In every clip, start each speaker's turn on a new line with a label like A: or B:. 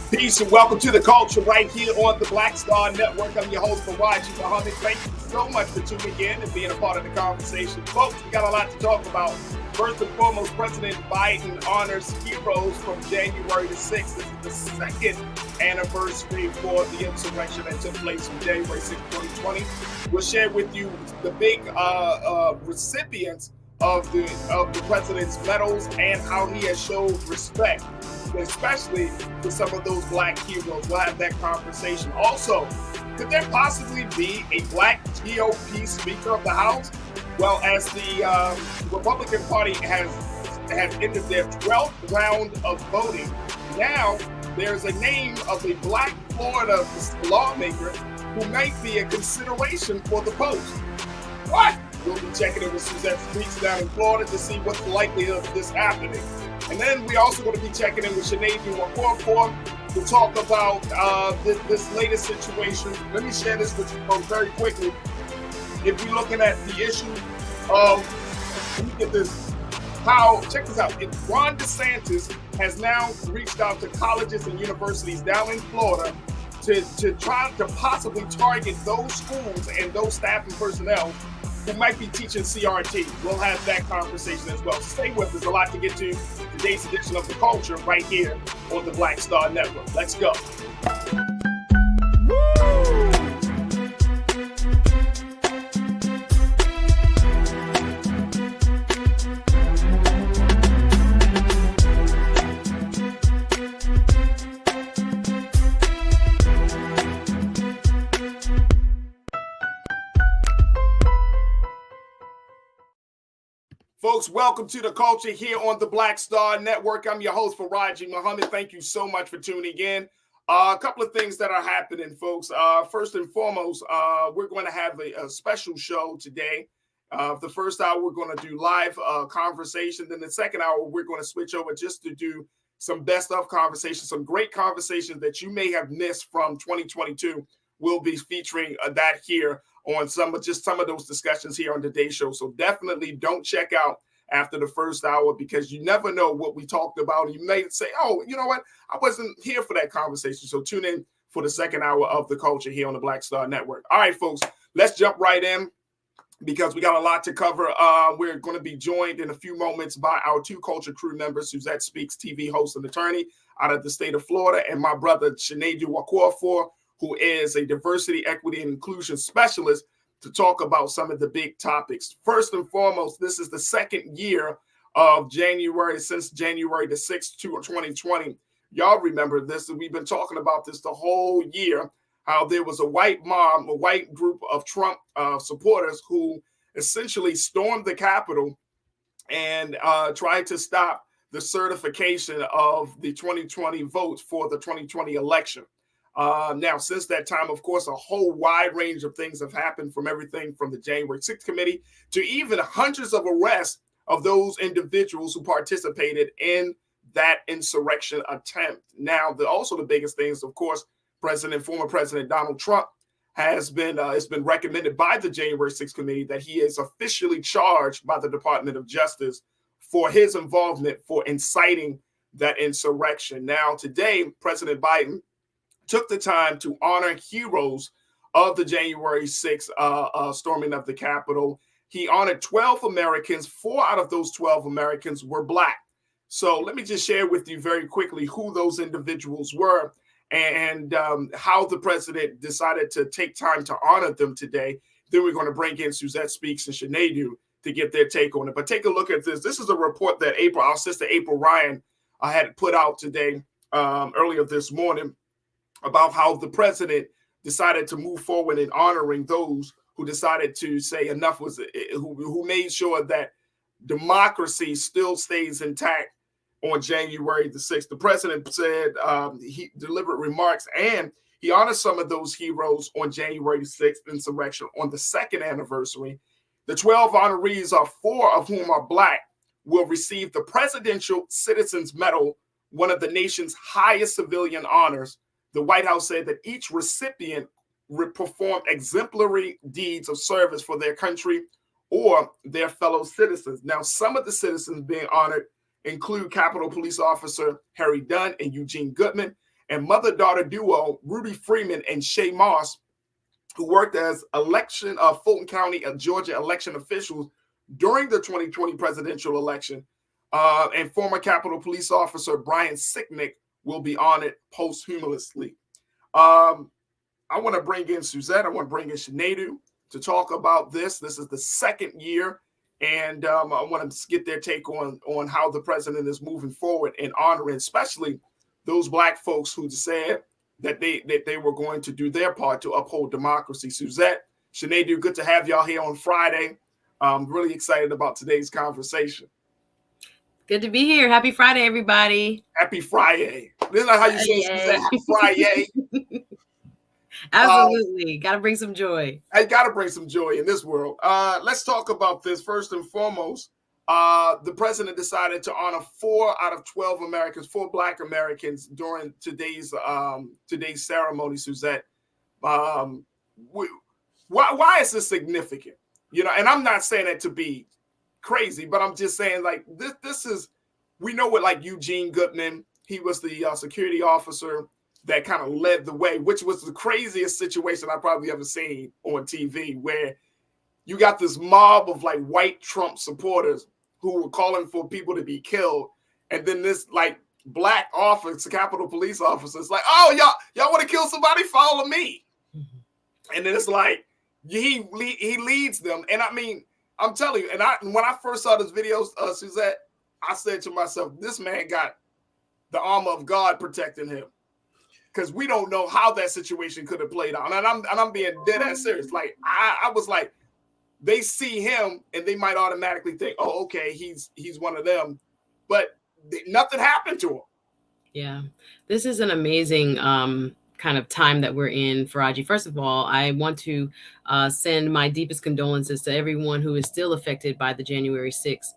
A: Peace and welcome to the culture right here on the Black Star Network. I'm your host, Farajii. Thank you so much for tuning in and being a part of the conversation. Folks, we got a lot to talk about. First and foremost, President Biden honors heroes from January the 6th. This is the second anniversary for the insurrection that took place on January 6th, 2020. We'll share with you the big recipients of the president's medals and how he has showed respect, especially to some of those black heroes. We'll have that conversation. Also, could there possibly be a black GOP Speaker of the House? Well, as the Republican Party has ended their 12th round of voting, now there's a name of a black Florida lawmaker who might be a consideration for the post. What? We'll be checking in with Suzette Streets down in Florida to see what's the likelihood of this happening. And then we're also going to be checking in with Sinead Nwankwo to talk about this latest situation. Let me share this with you folks very quickly. If you're looking at the issue of, let me get this, check this out. Ron DeSantis has now reached out to colleges and universities down in Florida to try to possibly target those schools and those staff and personnel who might be teaching CRT. We'll have that conversation as well. So stay with us. There's a lot to get to. Today's edition of The Culture right here on the Black Star Network. Let's go. Folks, welcome to the culture here on the Black Star Network. I'm your host, Farajii Muhammad. Thank you so much for tuning in. A couple of things that are happening, folks. First and foremost, we're going to have a special show today. The first hour, we're going to do live conversation. Then the second hour, we're going to switch over just to do some best of conversations, some great conversations that you may have missed from 2022. We'll be featuring that here on some of those discussions here on today's show. So definitely don't check out after the first hour, because you never know what we talked about. You may say, oh, you know what? I wasn't here for that conversation. So tune in for the second hour of the culture here on the Black Star Network. All right, folks, let's jump right in because we got a lot to cover. We're going to be joined in a few moments by our two culture crew members, Suzette Speaks, TV host and attorney out of the state of Florida, and my brother, Sinead Nwankwo, who is a diversity, equity, and inclusion specialist, to talk about some of the big topics. First and foremost, this is the second year of since January the 6th, 2020. Y'all remember this, and we've been talking about this the whole year, how there was a white group of Trump supporters who essentially stormed the Capitol and tried to stop the certification of the 2020 votes for the 2020 election. Now, since that time, of course, a whole wide range of things have happened, from everything from the January 6th committee to even hundreds of arrests of those individuals who participated in that insurrection attempt. Now, also the biggest things, of course, former President Donald Trump has been, it's been recommended by the January 6th committee that he is officially charged by the Department of Justice for his involvement for inciting that insurrection. Now, today, President Biden took the time to honor heroes of the January 6th storming of the Capitol. He honored 12 Americans. 4 out of those 12 Americans were Black. So let me just share with you very quickly who those individuals were and how the president decided to take time to honor them today. Then we're going to bring in Suzette Speaks and Sinead to get their take on it. But take a look at this. This is a report that our sister April Ryan had put out today, earlier this morning, about how the president decided to move forward in honoring those who decided to say enough was, who made sure that democracy still stays intact on January the 6th. The president said he delivered remarks and he honored some of those heroes on January the 6th insurrection on the second anniversary. The 12 honorees, 4 of whom are Black, will receive the Presidential Citizens Medal, one of the nation's highest civilian honors. The White House said that each recipient performed exemplary deeds of service for their country or their fellow citizens. Now, some of the citizens being honored include Capitol Police Officer Harry Dunn and Eugene Goodman, and mother-daughter duo Ruby Freeman and Shay Moss, who worked as Fulton County, Georgia election officials during the 2020 presidential election, and former Capitol Police Officer Brian Sicknick will be honored posthumously. I want to bring in Suzette. I want to bring in Shanadu to talk about this. This is the second year, and I want to get their take on how the president is moving forward and honoring, especially those Black folks who said that they were going to do their part to uphold democracy. Suzette, Shanadu, good to have y'all here on Friday. I'm really excited about today's conversation.
B: Good to be here. Happy Friday, everybody.
A: Happy Friday. This is not how you say Suzette. Happy Friday.
B: Absolutely. Got to bring some joy.
A: I got to bring some joy in this world. Let's talk about this. First and foremost, the president decided to honor 4 out of 12 Americans, 4 Black Americans during today's ceremony, Suzette. Why is this significant? You know, and I'm not saying it to be crazy, but I'm just saying, like, this is, we know what, like, Eugene Goodman, he was the security officer that kind of led the way, which was the craziest situation I probably ever seen on TV, where you got this mob of like white Trump supporters who were calling for people to be killed. And then this like Black officer, Capitol Police officer, is like, oh, y'all want to kill somebody? Follow me. And then it's like, he leads them. And I mean, I'm telling you, and when I first saw this video, Suzette, I said to myself, this man got the armor of God protecting him, because we don't know how that situation could have played out. And I'm being dead ass serious. Like I was like, they see him and they might automatically think, oh, okay, he's one of them, but nothing happened to him.
B: Yeah, this is an amazing kind of time that we're in, Farajii. First of all, I want to send my deepest condolences to everyone who is still affected by the January 6th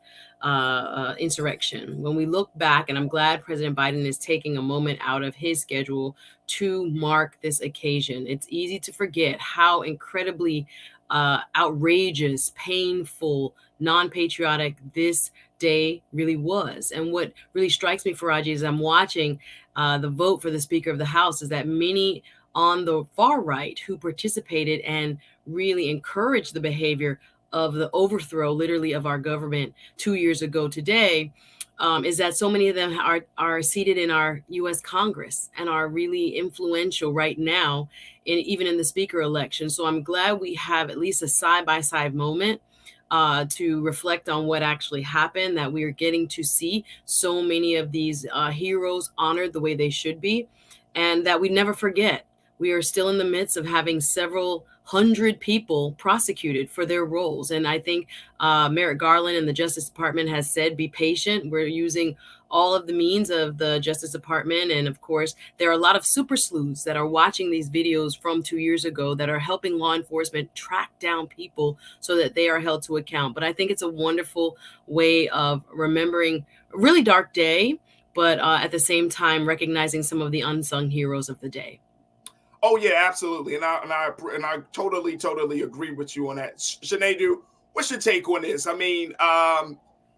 B: insurrection. When we look back, and I'm glad President Biden is taking a moment out of his schedule to mark this occasion. It's easy to forget how incredibly outrageous, painful, non-patriotic this day really was. And what really strikes me, Farajii, is I'm watching the vote for the Speaker of the House, is that many on the far right who participated and really encouraged the behavior of the overthrow, literally, of our government 2 years ago today, is that so many of them are seated in our U.S. Congress and are really influential right now, even in the Speaker election. So I'm glad we have at least a side-by-side moment to reflect on what actually happened, that we are getting to see so many of these heroes honored the way they should be, and that we never forget. We are still in the midst of having several hundred people prosecuted for their roles. And I think Merrick Garland and the Justice Department has said, be patient. We're using all of the means of the Justice Department. And of course, there are a lot of super sleuths that are watching these videos from 2 years ago that are helping law enforcement track down people so that they are held to account. But I think it's a wonderful way of remembering a really dark day, but at the same time, recognizing some of the unsung heroes of the day.
A: Oh yeah, absolutely, and I totally agree with you on that. Shanadu, what's your take on this? I mean,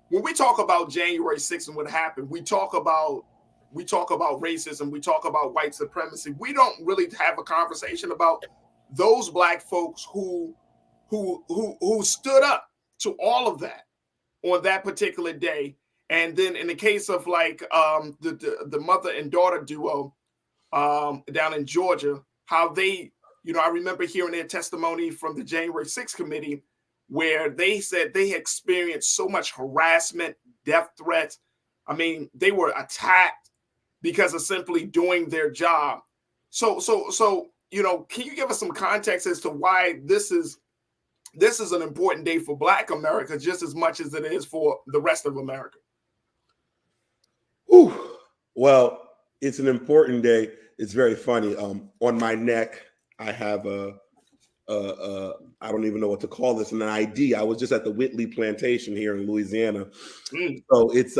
A: when we talk about January 6th and what happened, we talk about racism, we talk about white supremacy. We don't really have a conversation about those Black folks who stood up to all of that on that particular day. And then in the case of like the mother and daughter duo down in Georgia, how they, I remember hearing their testimony from the January 6th committee, where they said they experienced so much harassment, death threats. I mean, they were attacked because of simply doing their job. So, can you give us some context as to why this is an important day for Black America just as much as it is for the rest of America?
C: Ooh, well, it's an important day. It's very funny. On my neck, I have I don't even know what to call this, an ID. I was just at the Whitley Plantation here in Louisiana. So it's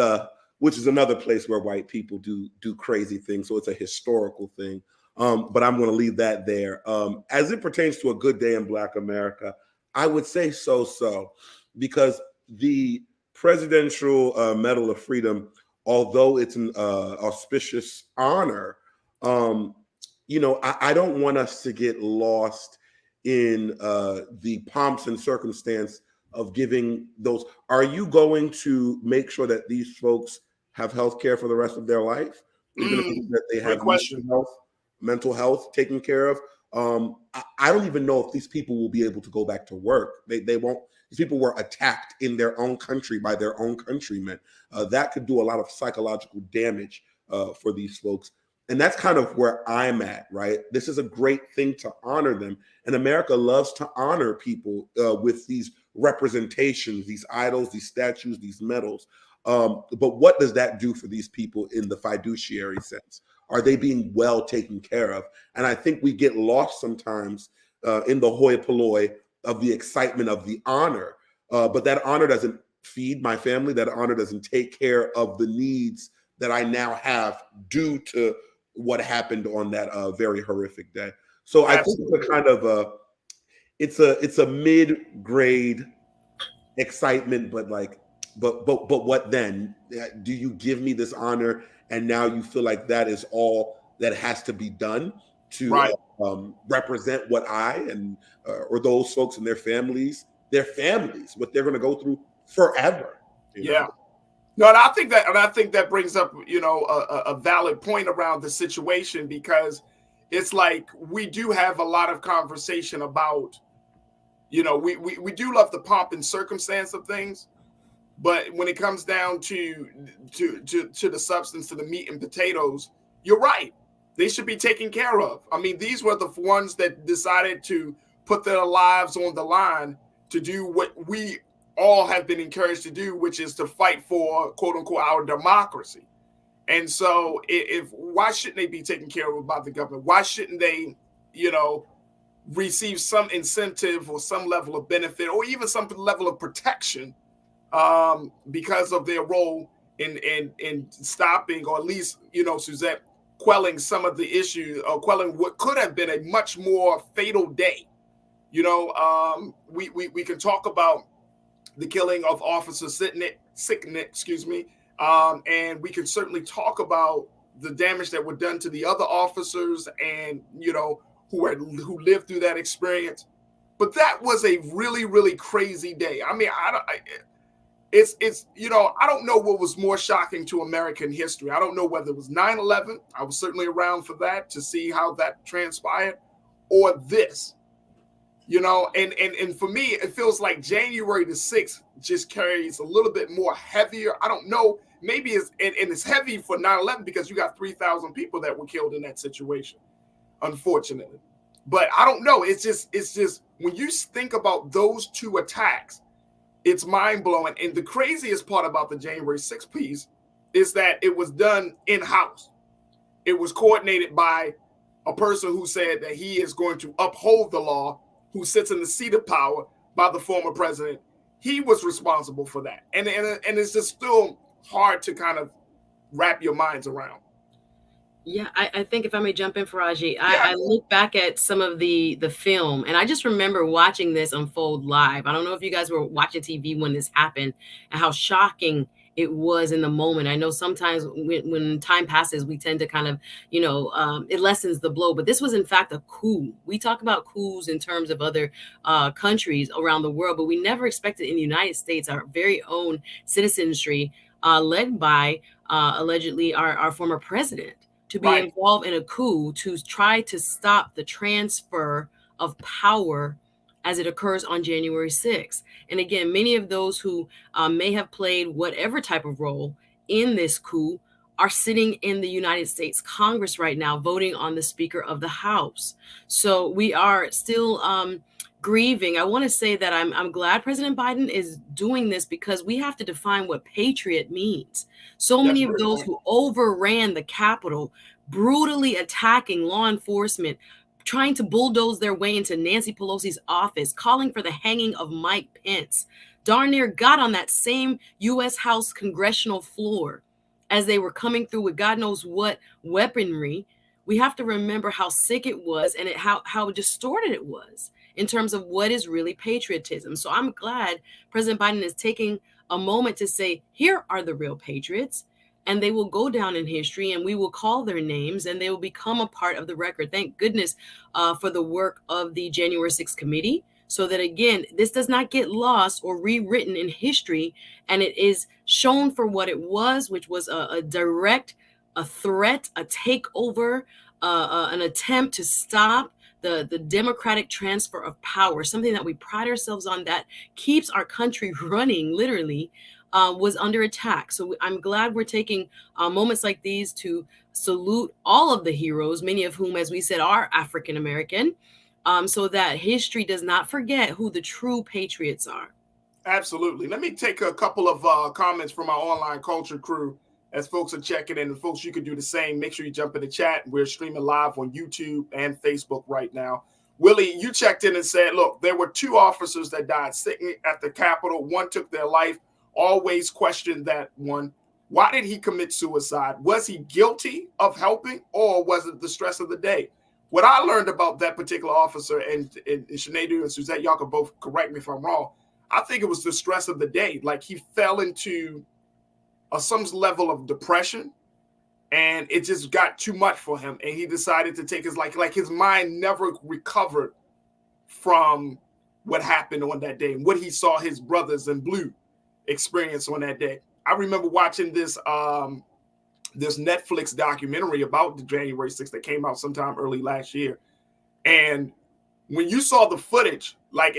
C: which is another place where white people do crazy things. So it's a historical thing. But I'm going to leave that there. As it pertains to a good day in Black America, I would say so, because the Presidential Medal of Freedom, although it's an auspicious honor, I don't want us to get lost in the pomps and circumstance of giving those. Are you going to make sure that these folks have health care for the rest of their life, even if that they have mental health taken care of? I don't even know if these people will be able to go back to work. They won't. These people were attacked in their own country by their own countrymen. That could do a lot of psychological damage for these folks. And that's kind of where I'm at, right? This is a great thing to honor them. And America loves to honor people with these representations, these idols, these statues, these medals. But what does that do for these people in the fiduciary sense? Are they being well taken care of? And I think we get lost sometimes in the hoi polloi of the excitement of the honor. But that honor doesn't feed my family. That honor doesn't take care of the needs that I now have due to what happened on that very horrific day. So I think it's a kind of it's a mid-grade excitement, but what then? Do you give me this honor and now you feel like that is all that has to be done to represent what I and or those folks and their families, what they're going to go through forever? You know?
A: No, and I think that brings up, a valid point around the situation, because it's like we do have a lot of conversation about, we do love the pomp and circumstance of things, but when it comes down to the substance, to the meat and potatoes, you're right. They should be taken care of. I mean, these were the ones that decided to put their lives on the line to do what we all have been encouraged to do, which is to fight for, quote unquote, our democracy. And so why shouldn't they be taken care of by the government? Why shouldn't they, receive some incentive or some level of benefit or even some level of protection because of their role in stopping, or at least, Suzette, quelling some of the issues, or quelling what could have been a much more fatal day. We can talk about the killing of Officer Sicknick, and we can certainly talk about the damage that were done to the other officers and who lived through that experience. But that was a really, really crazy day. I mean, I don't know what was more shocking to American history. I don't know whether it was 9/11. I was certainly around for that to see how that transpired, or this. And for me, it feels like January the 6th just carries a little bit more heavier. I don't know. Maybe it's heavy for 9/11 because you got 3,000 people that were killed in that situation, unfortunately. But I don't know. It's just when you think about those two attacks, it's mind blowing. And the craziest part about the January 6th piece is that it was done in-house. It was coordinated by a person who said that he is going to uphold the law, who sits in the seat of power by the former president. He was responsible for that. And it's just still hard to kind of wrap your minds around.
B: Yeah, I think if I may jump in, Farajii, I look back at some of the film, and I just remember watching this unfold live. I don't know if you guys were watching TV when this happened, and how shocking it was in the moment. I know sometimes when time passes, we tend to kind of, it lessens the blow. But this was, in fact, a coup. We talk about coups in terms of other countries around the world, but we never expected in the United States, our very own citizenry, led by allegedly our former president, to be involved in a coup to try to stop the transfer of power as it occurs on January 6th. And again, many of those who may have played whatever type of role in this coup are sitting in the United States Congress right now, voting on the Speaker of the House. So we are still grieving. I want to say that I'm glad President Biden is doing this, because we have to define what patriot means. So many of those who overran the Capitol, brutally attacking law enforcement, trying to bulldoze their way into Nancy Pelosi's office, calling for the hanging of Mike Pence, darn near got on that same U.S. House congressional floor as they were coming through with God knows what weaponry. We have to remember how sick it was and how distorted it was in terms of what is really patriotism. So I'm glad President Biden is taking a moment to say, here are the real patriots. and they will go down in history, and we will call their names, and they will become a part of the record. Thank goodness for the work of the January 6th committee, so that, again, this does not get lost or rewritten in history, and it is shown for what it was, which was a direct, a threat, a takeover, an attempt to stop the democratic transfer of power, something that we pride ourselves on, that keeps our country running, literally, was under attack. So I'm glad we're taking moments like these to salute all of the heroes, many of whom, as we said, are African American, so that history does not forget who the true patriots are.
A: Absolutely. Let me take a couple of comments from our online culture crew as folks are checking in. And folks, you can do the same. Make sure you jump in the chat. We're streaming live on YouTube and Facebook right now. Willie, you checked in and said, look, there were 2 officers that died sitting at the Capitol. One took their life. Always question that one. Why did he commit suicide? Was he guilty of helping, or was it the stress of the day? What I learned about that particular officer, and Sinead and Suzette, y'all can both correct me if I'm wrong, I think it was the stress of the day. Like, he fell into some level of depression, and it just got too much for him, and he decided to take his life. Like, his mind never recovered from what happened on that day and what he saw his brothers in blue experience on that day. I remember watching this this Netflix documentary about the January 6th that came out sometime early last year, and when you saw the footage, like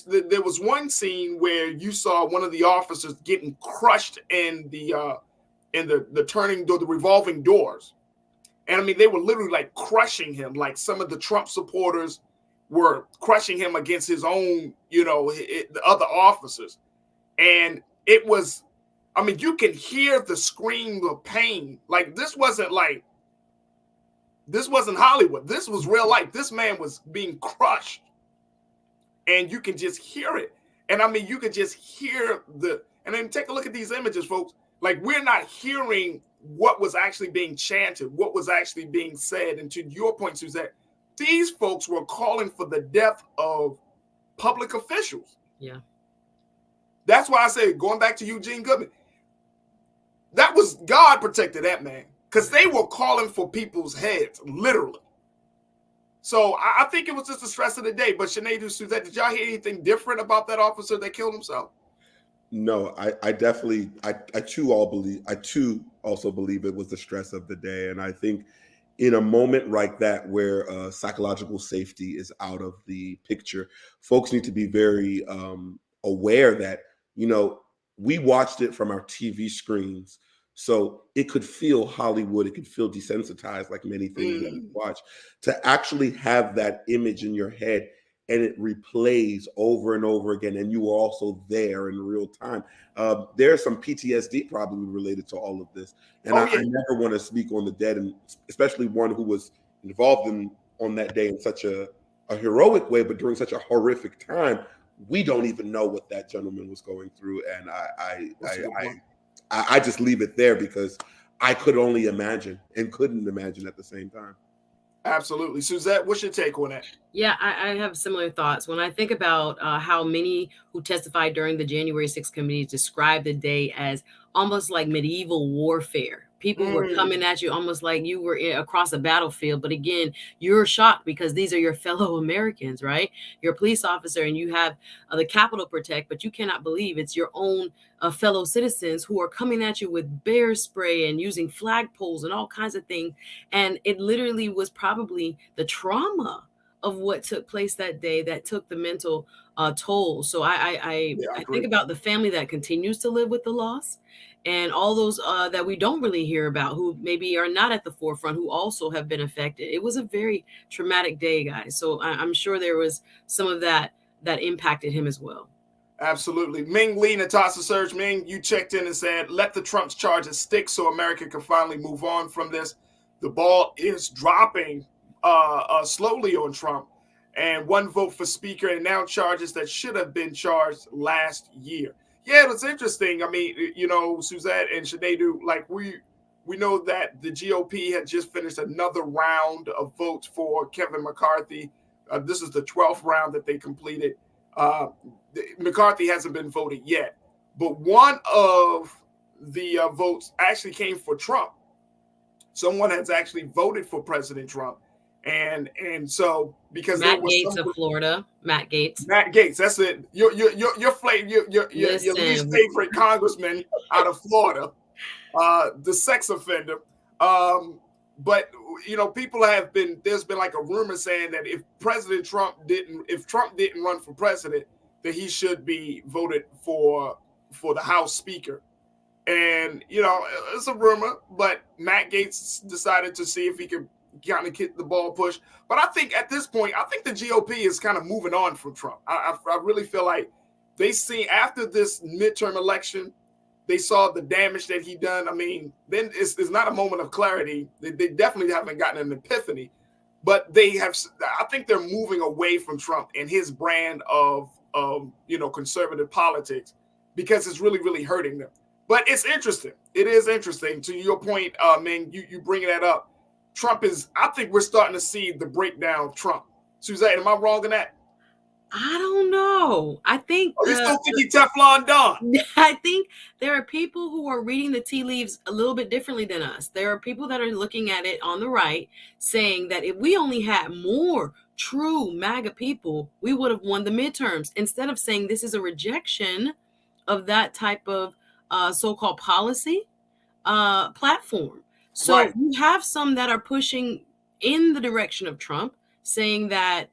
A: there was one scene where you saw one of the officers getting crushed in the turning door, the revolving doors. And I mean, they were literally like crushing him. Like, some of the Trump supporters were crushing him against his own, the other officers. And it was, I mean, you can hear the scream of pain. Like, this wasn't Hollywood. This was real life. This man was being crushed, and you can just hear it. And I mean, you can just hear and then take a look at these images, folks. Like, we're not hearing what was actually being chanted, what was actually being said. And to your point, Suzette, these folks were calling for the death of public officials.
B: Yeah.
A: That's why I say, going back to Eugene Goodman, that was God protected that man, because they were calling for people's heads, literally. So I think it was just the stress of the day. But Sinead, Suzette, did y'all hear anything different about that officer that killed himself?
C: No, I definitely, I too also believe it was the stress of the day. And I think in a moment like that, where psychological safety is out of the picture, folks need to be very aware that, we watched it from our TV screens. So it could feel Hollywood, it could feel desensitized, like many things that we watch. To actually have that image in your head and it replays over and over again, and you are also there in real time. There's some PTSD probably related to all of this. And I never want to speak on the dead, and especially one who was involved on that day in such a heroic way, but during such a horrific time. We don't even know what that gentleman was going through. And I just leave it there, because I could only imagine and couldn't imagine at the same time.
A: Absolutely. Suzette, what's your take on that?
B: Yeah, I have similar thoughts. When I think about how many who testified during the January 6th committee described the day as almost like medieval warfare. People were coming at you almost like you were across a battlefield. But again, you're shocked because these are your fellow Americans, right? You're a police officer and you have the Capitol protect, but you cannot believe it's your own fellow citizens who are coming at you with bear spray and using flagpoles and all kinds of things. And it literally was probably the trauma of what took place that day that took the mental toll. So I think about the family that continues to live with the loss, and all those that we don't really hear about, who maybe are not at the forefront, who also have been affected. It was a very traumatic day, guys. So I'm sure there was some of that impacted him as well.
A: Absolutely. Ming Lee, Natasha Surge. Ming, you checked in and said, let the Trump's charges stick so America can finally move on from this. The ball is dropping slowly on Trump. And 1 vote for speaker, and now charges that should have been charged last year. Yeah, it's interesting. I mean, Suzette and Sinead, like we know that the GOP had just finished another round of votes for Kevin McCarthy. This is the 12th round that they completed. McCarthy hasn't been voted yet. But one of the votes actually came for Trump. Someone has actually voted for President Trump. And so because
B: Matt Gaetz of Florida, Matt Gaetz.
A: That's it. Your least favorite congressman out of Florida, the sex offender. But people there's been like a rumor saying that if Trump didn't run for president, that he should be voted for the House Speaker. And it's a rumor, but Matt Gaetz decided to see if he could kind of get the ball pushed. But I think at this point, the GOP is kind of moving on from Trump. I really feel like they see after this midterm election, they saw the damage that he done. I mean, then it's not a moment of clarity. They definitely haven't gotten an epiphany, but they have. I think they're moving away from Trump and his brand of conservative politics, because it's really, really hurting them. But it's interesting. It is interesting. To your point, man, you bringing that up. I think we're starting to see the breakdown of Trump. Suzanne, am I wrong in that?
B: I don't know. I think.
A: You still think he's Teflon Don?
B: I think there are people who are reading the tea leaves a little bit differently than us. There are people that are looking at it on the right, saying that if we only had more true MAGA people, we would have won the midterms. Instead of saying this is a rejection of that type of so-called policy platform. So
A: right.
B: You have some that are pushing in the direction of Trump, saying that,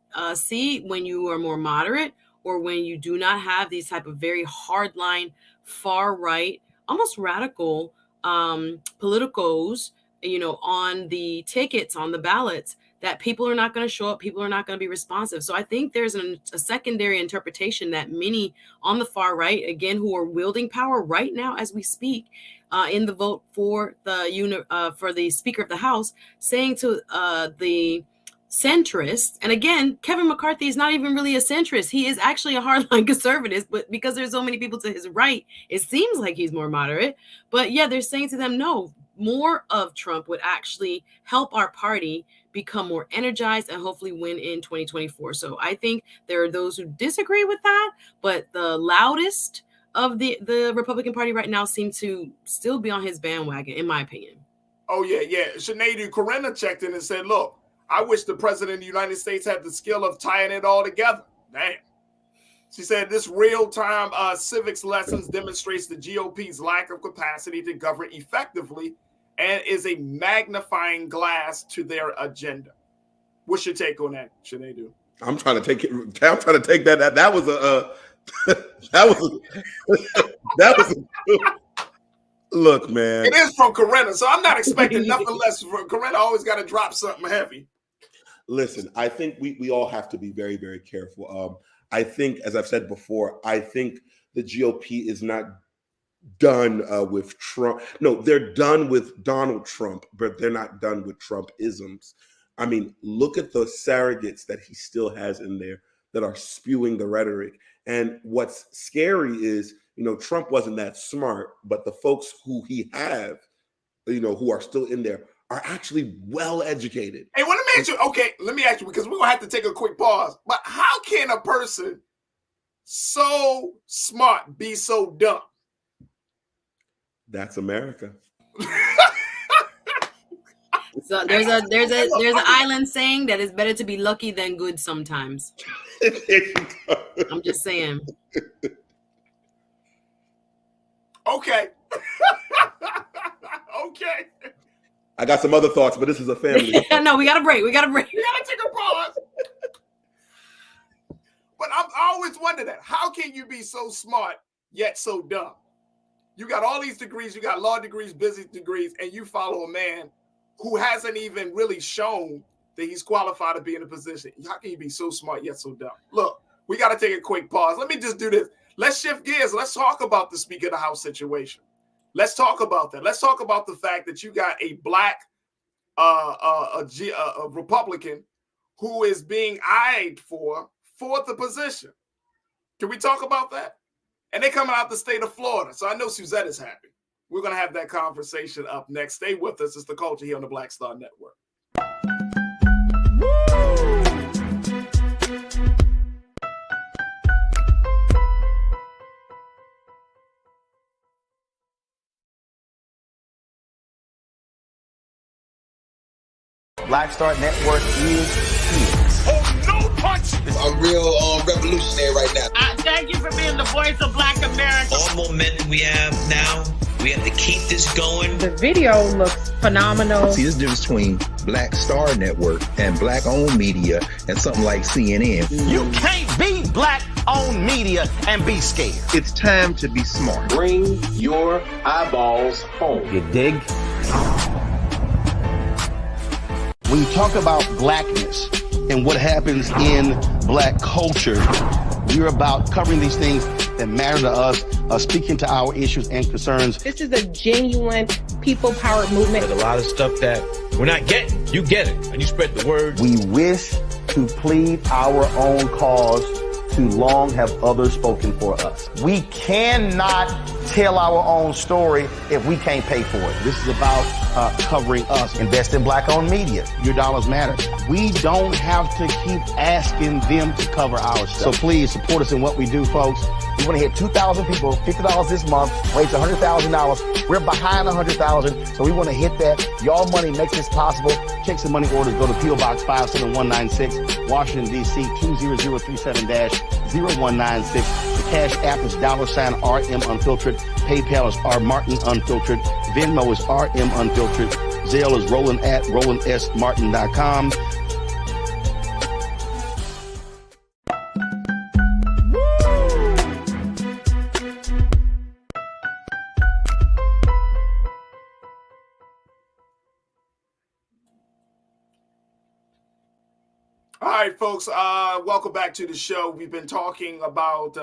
B: when you are more moderate, or when you do not have these type of very hardline, far right, almost radical politicos, on the tickets, on the ballots, that people are not going to show up, people are not going to be responsive. So I think there's a secondary interpretation that many on the far right, again, who are wielding power right now as we speak, in the vote for the Speaker of the House, saying to the centrist, and again, Kevin McCarthy is not even really a centrist. He is actually a hardline conservative, but because there's so many people to his right, it seems like he's more moderate. But yeah, they're saying to them, no, more of Trump would actually help our party become more energized and hopefully win in 2024. So I think there are those who disagree with that, but the loudest of the Republican Party right now seem to still be on his bandwagon, in my opinion.
A: Oh, yeah. Sinead Corinna checked in and said, look, I wish the president of the United States had the skill of tying it all together. Damn. She said this real-time civics lessons demonstrates the GOP's lack of capacity to govern effectively and is a magnifying glass to their agenda. What's your take on that, Sinead?
C: I'm trying to take it. I'm trying to take that. That was a. that was. Look, man.
A: It is from Corinna, so I'm not expecting nothing less. Corinna always got to drop something heavy.
C: Listen, I think we all have to be very, very careful. I think, as I've said before, I think the GOP is not done with Trump. No, they're done with Donald Trump, but they're not done with Trump-isms. I mean, look at the surrogates that he still has in there that are spewing the rhetoric. And what's scary is, Trump wasn't that smart, but the folks who he have, who are still in there are actually well educated.
A: Hey, let me ask you, because we're going to have to take a quick pause. But how can a person so smart be so dumb?
B: That's America. So there's an island saying that it's better to be lucky than good sometimes. I'm just saying.
A: Okay. Okay.
C: I got some other thoughts, but this is a family.
B: No, we got to break. We got to take
A: a pause. But I always wonder that. How can you be so smart yet so dumb? You got all these degrees, you got law degrees, business degrees, and you follow a man who hasn't even really shown that he's qualified to be in a position. How can you be so smart yet so dumb? Look, we got to take a quick pause. Let me just do this. Let's shift gears. Let's talk about the Speaker of the House situation. Let's talk about that. Let's talk about the fact that you got a black a Republican who is being eyed for the position. Can we talk about that? And they're coming out the state of Florida. So I know Suzette is happy. We're going to have that conversation up next. Stay with us. It's The Culture here on the Black Star Network.
D: Black Star Network is here.
E: Oh, no punch!
F: I'm real revolutionary right now.
E: Thank you for being the voice of Black America.
G: All momentum we have now, we have to keep this going.
H: The video looks phenomenal.
I: See, this difference between Black Star Network and black-owned media and something like CNN.
D: You can't be black-owned media and be scared.
I: It's time to be smart.
J: Bring your eyeballs home.
D: You dig? When you talk about blackness and what happens in black culture, we're about covering these things that matter to us, speaking to our issues and concerns.
H: This is a genuine people-powered movement.
G: There's a lot of stuff that we're not getting. You get it, and you spread the word.
D: We wish to plead our own cause. Too long have others spoken for us. We cannot tell our own story if we can't pay for it. This is about covering us. Invest in black-owned media. Your dollars matter. We don't have to keep asking them to cover our stuff. So please support us in what we do, folks. We want to hit 2,000 people, $50 this month, raise $100,000. We're behind 100,000, so we want to hit that. Y'all money makes this possible. Checks and money orders go to P.O. Box 57196, Washington, D.C. 20037-0196. The Cash App is $RM Unfiltered. PayPal is R Martin Unfiltered. Venmo is RM Unfiltered. Zelle is Roland at RolandSMartin.com.
A: All right, folks, welcome back to the show. We've been talking about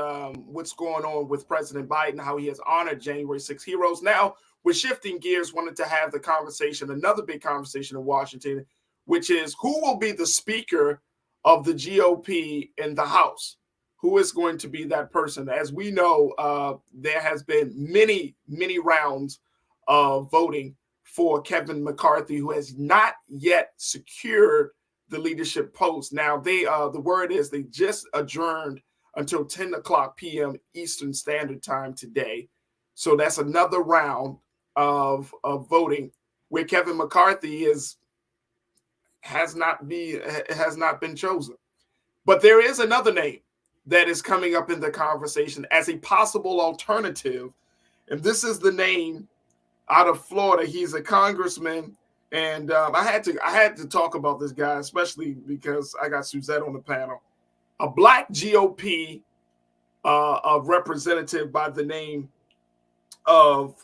A: what's going on with President Biden, how he has honored January 6 heroes. Now, we're shifting gears, wanted to have the conversation, another big conversation in Washington, which is who will be the Speaker of the GOP in the House? Who is going to be that person? As we know, there has been many, many rounds of voting for Kevin McCarthy, who has not yet secured the leadership post. Now, the word is they just adjourned until 10 o'clock p.m. Eastern Standard Time today. So that's another round of voting where Kevin McCarthy has not been chosen. But there is another name that is coming up in the conversation as a possible alternative. And this is the name out of Florida. He's a congressman. And I had to talk about this guy, especially because I got Suzette on the panel. A black GOP representative by the name of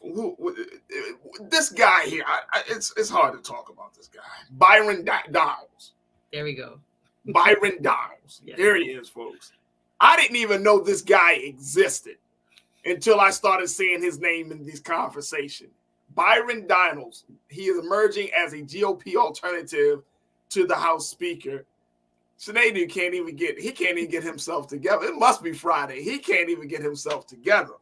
A: this guy here. It's hard to talk about this guy. Byron Donalds.
B: There we go.
A: Byron Donalds.
B: Yes.
A: There he is, folks. I didn't even know this guy existed until I started seeing his name in these conversations. Byron Donalds, he is emerging as a GOP alternative to the House Speaker. Sinead can't even get himself together. It must be Friday. He can't even get himself together.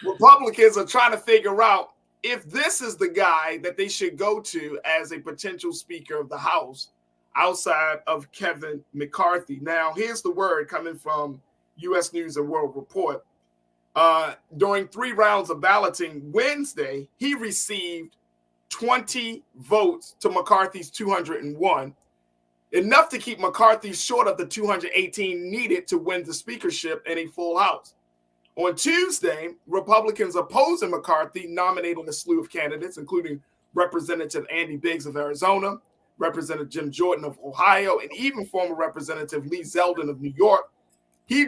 A: Republicans are trying to figure out if this is the guy that they should go to as a potential Speaker of the House outside of Kevin McCarthy. Now, here's the word coming from U.S. News and World Report. During 3 rounds of balloting Wednesday, he received 20 votes to McCarthy's 201, enough to keep McCarthy short of the 218 needed to win the speakership in a full House. On Tuesday, Republicans opposing McCarthy nominated a slew of candidates, including Representative Andy Biggs of Arizona, Representative Jim Jordan of Ohio, and even former Representative Lee Zeldin of New York.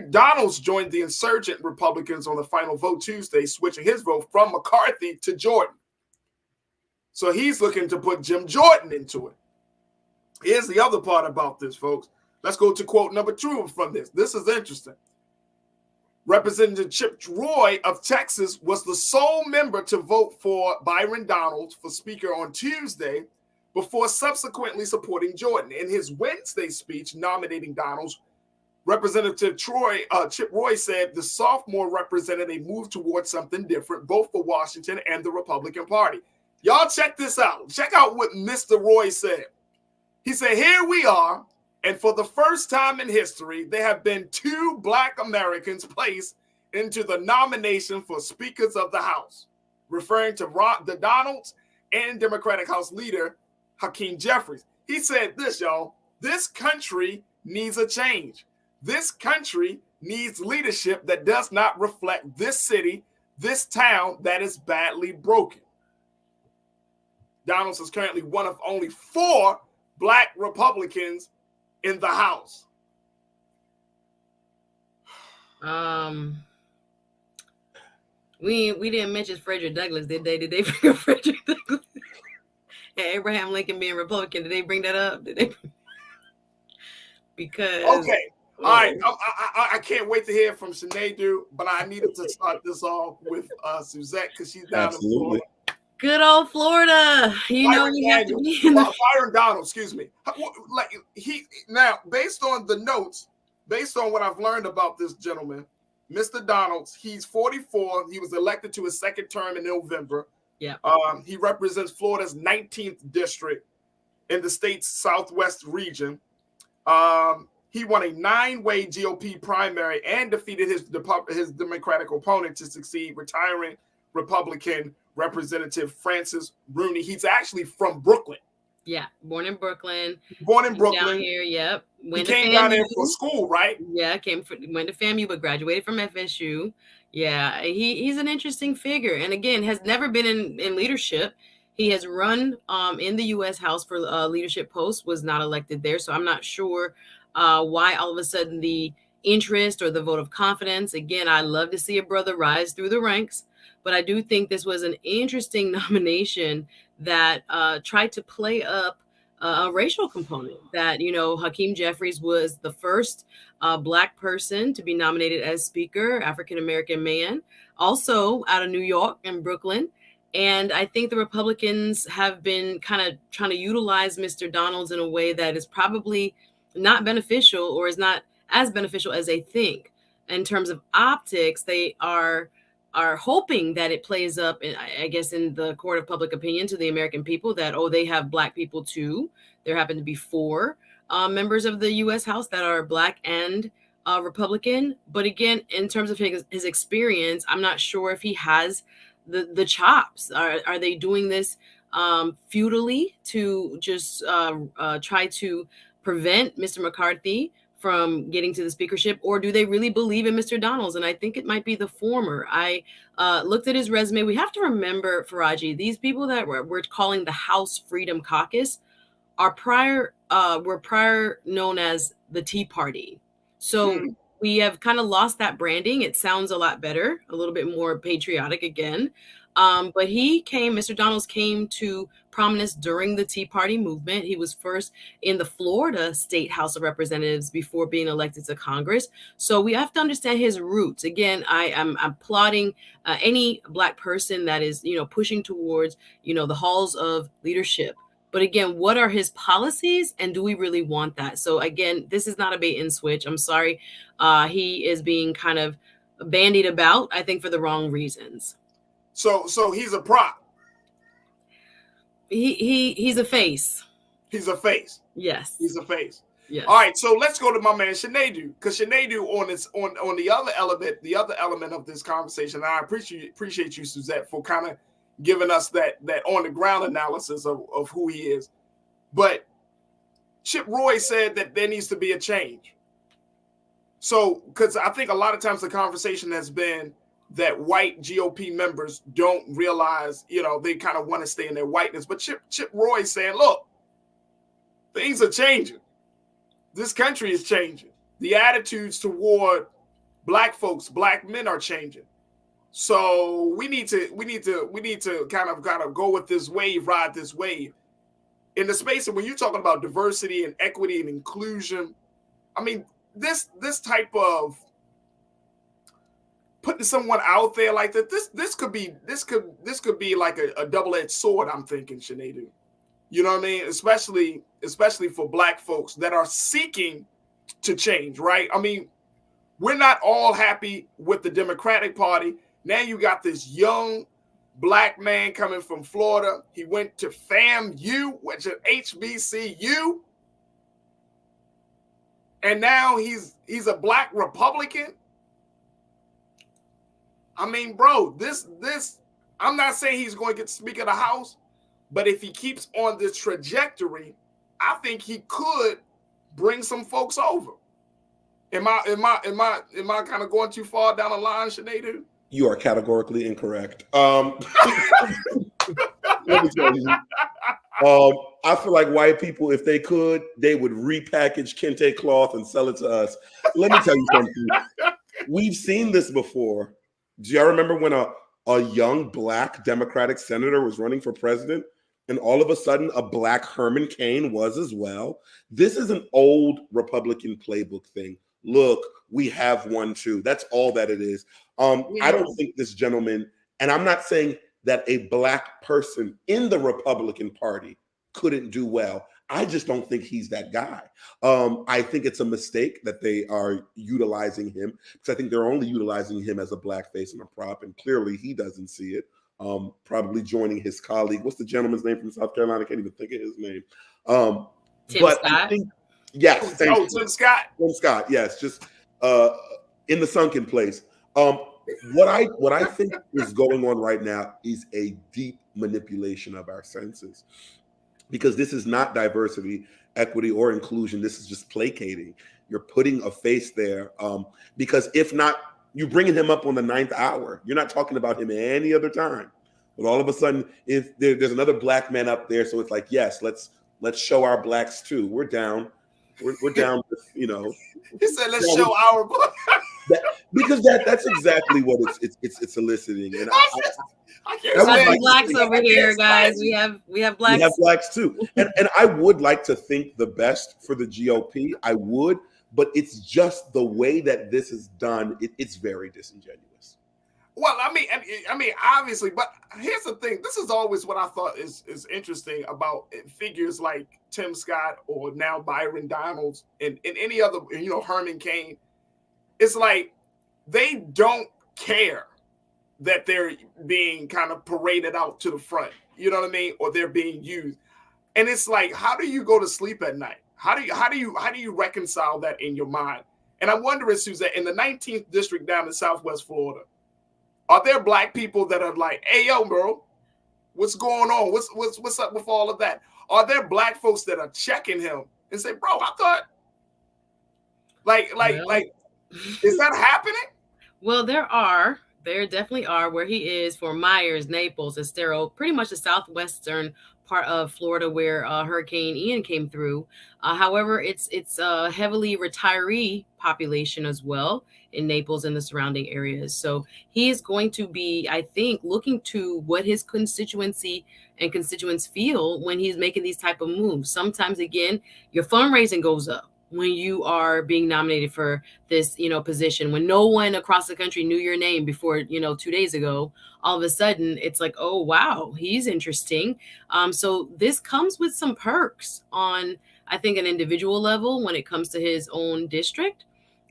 A: Donalds joined the insurgent Republicans on the final vote Tuesday, switching his vote from McCarthy to Jordan. So he's looking to put Jim Jordan into it. Here's the other part about this, folks. Let's go to quote number 2 from this. This is interesting. Representative Chip Roy of Texas was the sole member to vote for Byron Donalds for Speaker on Tuesday before subsequently supporting Jordan. In his Wednesday speech nominating Donalds, Representative Chip Roy said the sophomore represented a move towards something different, both for Washington and the Republican Party. Y'all check this out. Check out what Mr. Roy said. He said, here we are, and for the first time in history, there have been 2 Black Americans placed into the nomination for Speakers of the House, referring to the Donalds and Democratic House leader Hakeem Jeffries. He said this, y'all. This country needs a change. This country needs leadership that does not reflect this city, this town that is badly broken. Donalds is currently one of only 4 Black Republicans in the House.
B: We didn't mention Frederick Douglass, did they? Did they bring up Frederick Douglass? And Abraham Lincoln being Republican, did they bring that up? Did they? Because
A: okay, all right. I can't wait to hear from Sinead, but I needed to start this off with Suzette because she's down in Florida.
B: Good old Florida. You know you have to be in
A: Byron Donald, excuse me. Like now, based on the notes, based on what I've learned about this gentleman, Mr. Donalds, he's 44. He was elected to his second term in November.
B: Yeah.
A: He represents Florida's 19th district in the state's southwest region. He won a 9-way GOP primary and defeated his Democratic opponent to succeed, retiring Republican Representative Francis Rooney. He's actually from Brooklyn.
B: Yeah, born in Brooklyn.
A: Down
B: here, yep.
A: He came down there for school, right?
B: Yeah, went to FAMU, but graduated from FSU. Yeah, he's an interesting figure, and again, has never been in leadership. He has run in the U.S. House for leadership posts, was not elected there, so I'm not sure why all of a sudden the interest or the vote of confidence. Again, I love to see a brother rise through the ranks, but I do think this was an interesting nomination that tried to play up a racial component. That, you know, Hakeem Jeffries was the first Black person to be nominated as Speaker, African-American man, also out of New York and Brooklyn. And I think the Republicans have been kind of trying to utilize Mr. Donalds in a way that is probably not beneficial, or is not as beneficial as they think. In terms of optics, they are hoping that it plays up, I guess, in the court of public opinion to the American people that, oh, they have Black people too. There happen to be 4 members of the U.S. House that are Black and Republican. But again, in terms of his experience, I'm not sure if he has the chops. Are they doing this futilely to just try to prevent Mr. McCarthy from getting to the speakership, or do they really believe in Mr. Donalds? And I think it might be the former. I looked at his resume. We have to remember, Farajii, these people that we're calling the House Freedom Caucus were prior known as the Tea Party. So we have kind of lost that branding. It sounds a lot better, a little bit more patriotic again. But Mr. Donalds came to prominence during the Tea Party movement. He was first in the Florida State House of Representatives before being elected to Congress. So we have to understand his roots. Again, I'm applauding any Black person that is, you know, pushing towards, you know, the halls of leadership. But again, what are his policies, and do we really want that? So again, this is not a bait and switch. I'm sorry. He is being kind of bandied about, I think, for the wrong reasons.
A: So he's a prop.
B: He's a face.
A: He's a face.
B: Yes.
A: He's a face.
B: Yes.
A: All right. So let's go to my man Sinead, because Sinead on the other element of this conversation. And I appreciate you, Suzette, for kind of giving us that on the ground analysis of who he is. But Chip Roy said that there needs to be a change. So, because I think a lot of times the conversation has been that white GOP members don't realize, you know, they kind of want to stay in their whiteness. But Chip Roy saying, look, things are changing. This country is changing. The attitudes toward Black folks, Black men are changing. So we need to kind of go with this wave, ride this wave. In the space of when you're talking about diversity and equity and inclusion, I mean, this type of putting someone out there like that, this could be like a double-edged sword, I'm thinking, Sinead. You know what I mean? Especially for Black folks that are seeking to change, right? I mean, we're not all happy with the Democratic Party. Now you got this young Black man coming from Florida. He went to FAMU, which is HBCU. And now he's a Black Republican. I mean, bro, this I'm not saying he's going to get Speaker of the House, but if he keeps on this trajectory, I think he could bring some folks over. Am I kind of going too far down the line, Sinead?
C: You are categorically incorrect. Let me tell you. I feel like white people, if they could, they would repackage kente cloth and sell it to us. Let me tell you something. We've seen this before. Do y'all remember when a young Black Democratic senator was running for president, and all of a sudden a Black Herman Cain was as well? This is an old Republican playbook thing. Look, we have one too. That's all that it is. I don't think this gentleman, and I'm not saying that a Black person in the Republican Party couldn't do well. I just don't think he's that guy. I think it's a mistake that they are utilizing him, because I think they're only utilizing him as a blackface and a prop, and clearly he doesn't see it. Probably joining his colleague. What's the gentleman's name from South Carolina? I can't even think of his name.
B: Tim Scott.
C: I think, yes.
A: Tim Scott.
C: Tim Scott, yes. Just in the sunken place. What I think is going on right now is a deep manipulation of our senses, because this is not diversity, equity, or inclusion. This is just placating. You're putting a face there, because if not, you're bringing him up on the 9th hour. You're not talking about him any other time. But all of a sudden, if there's another Black man up there, so it's like, yes, let's show our Blacks too. We're down. We're down with,
A: He said, let's show our Black.
C: Because that's exactly what it's eliciting. And
A: I can't
B: have Blacks over here, guys. We have Blacks.
C: We have Blacks too. And I would like to think the best for the GOP. I would, but it's just the way that this is done. It's very disingenuous.
A: Well, I mean, obviously, but here's the thing. This is always what I thought is interesting about figures like Tim Scott or now Byron Donalds and any other, Herman Cain. It's like they don't care that they're being kind of paraded out to the front, you know what I mean? Or they're being used. And it's like, how do you go to sleep at night? How do you reconcile that in your mind? And I'm wondering, Suzette, in the 19th district down in Southwest Florida, are there Black people that are like, hey, yo, bro, what's going on? What's up with all of that? Are there Black folks that are checking him and say, bro, I thought like, is that happening?
B: Well, there definitely are, where he is, for Myers, Naples, Estero, pretty much the southwestern part of Florida where Hurricane Ian came through. However, it's a heavily retiree population as well in Naples and the surrounding areas. So he is going to be, I think, looking to what his constituency and constituents feel when he's making these type of moves. Sometimes, again, your fundraising goes up when you are being nominated for this, position, when no one across the country knew your name before, 2 days ago. All of a sudden it's like, oh, wow, he's interesting. So this comes with some perks on, I think, an individual level when it comes to his own district.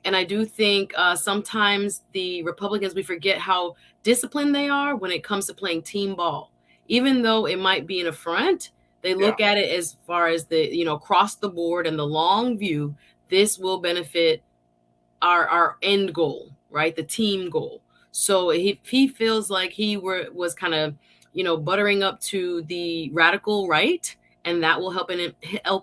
B: And I do think sometimes the Republicans, we forget how disciplined they are when it comes to playing team ball. Even though it might be an affront, they look at it as far as the, across the board and the long view. This will benefit our end goal, right? The team goal. So if he feels like he was kind of, buttering up to the radical right, and that will help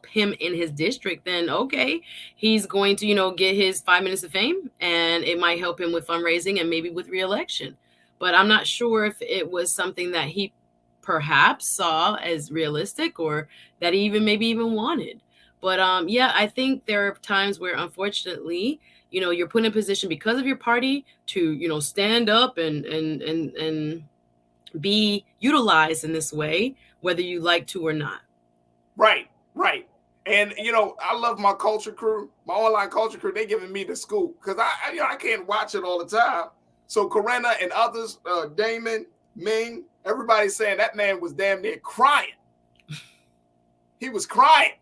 B: him in his district, then okay, he's going to, get his 5 minutes of fame, and it might help him with fundraising and maybe with reelection. But I'm not sure if it was something that he perhaps saw as realistic or that he maybe even wanted. But I think there are times where, unfortunately, you're put in a position because of your party to, stand up and be utilized in this way, whether you like to or not.
A: Right. And, I love my culture crew, my online culture crew. They giving me the scoop because I can't watch it all the time. So Corinna and others, Damon, Ming, everybody's saying that man was damn near crying. He was crying.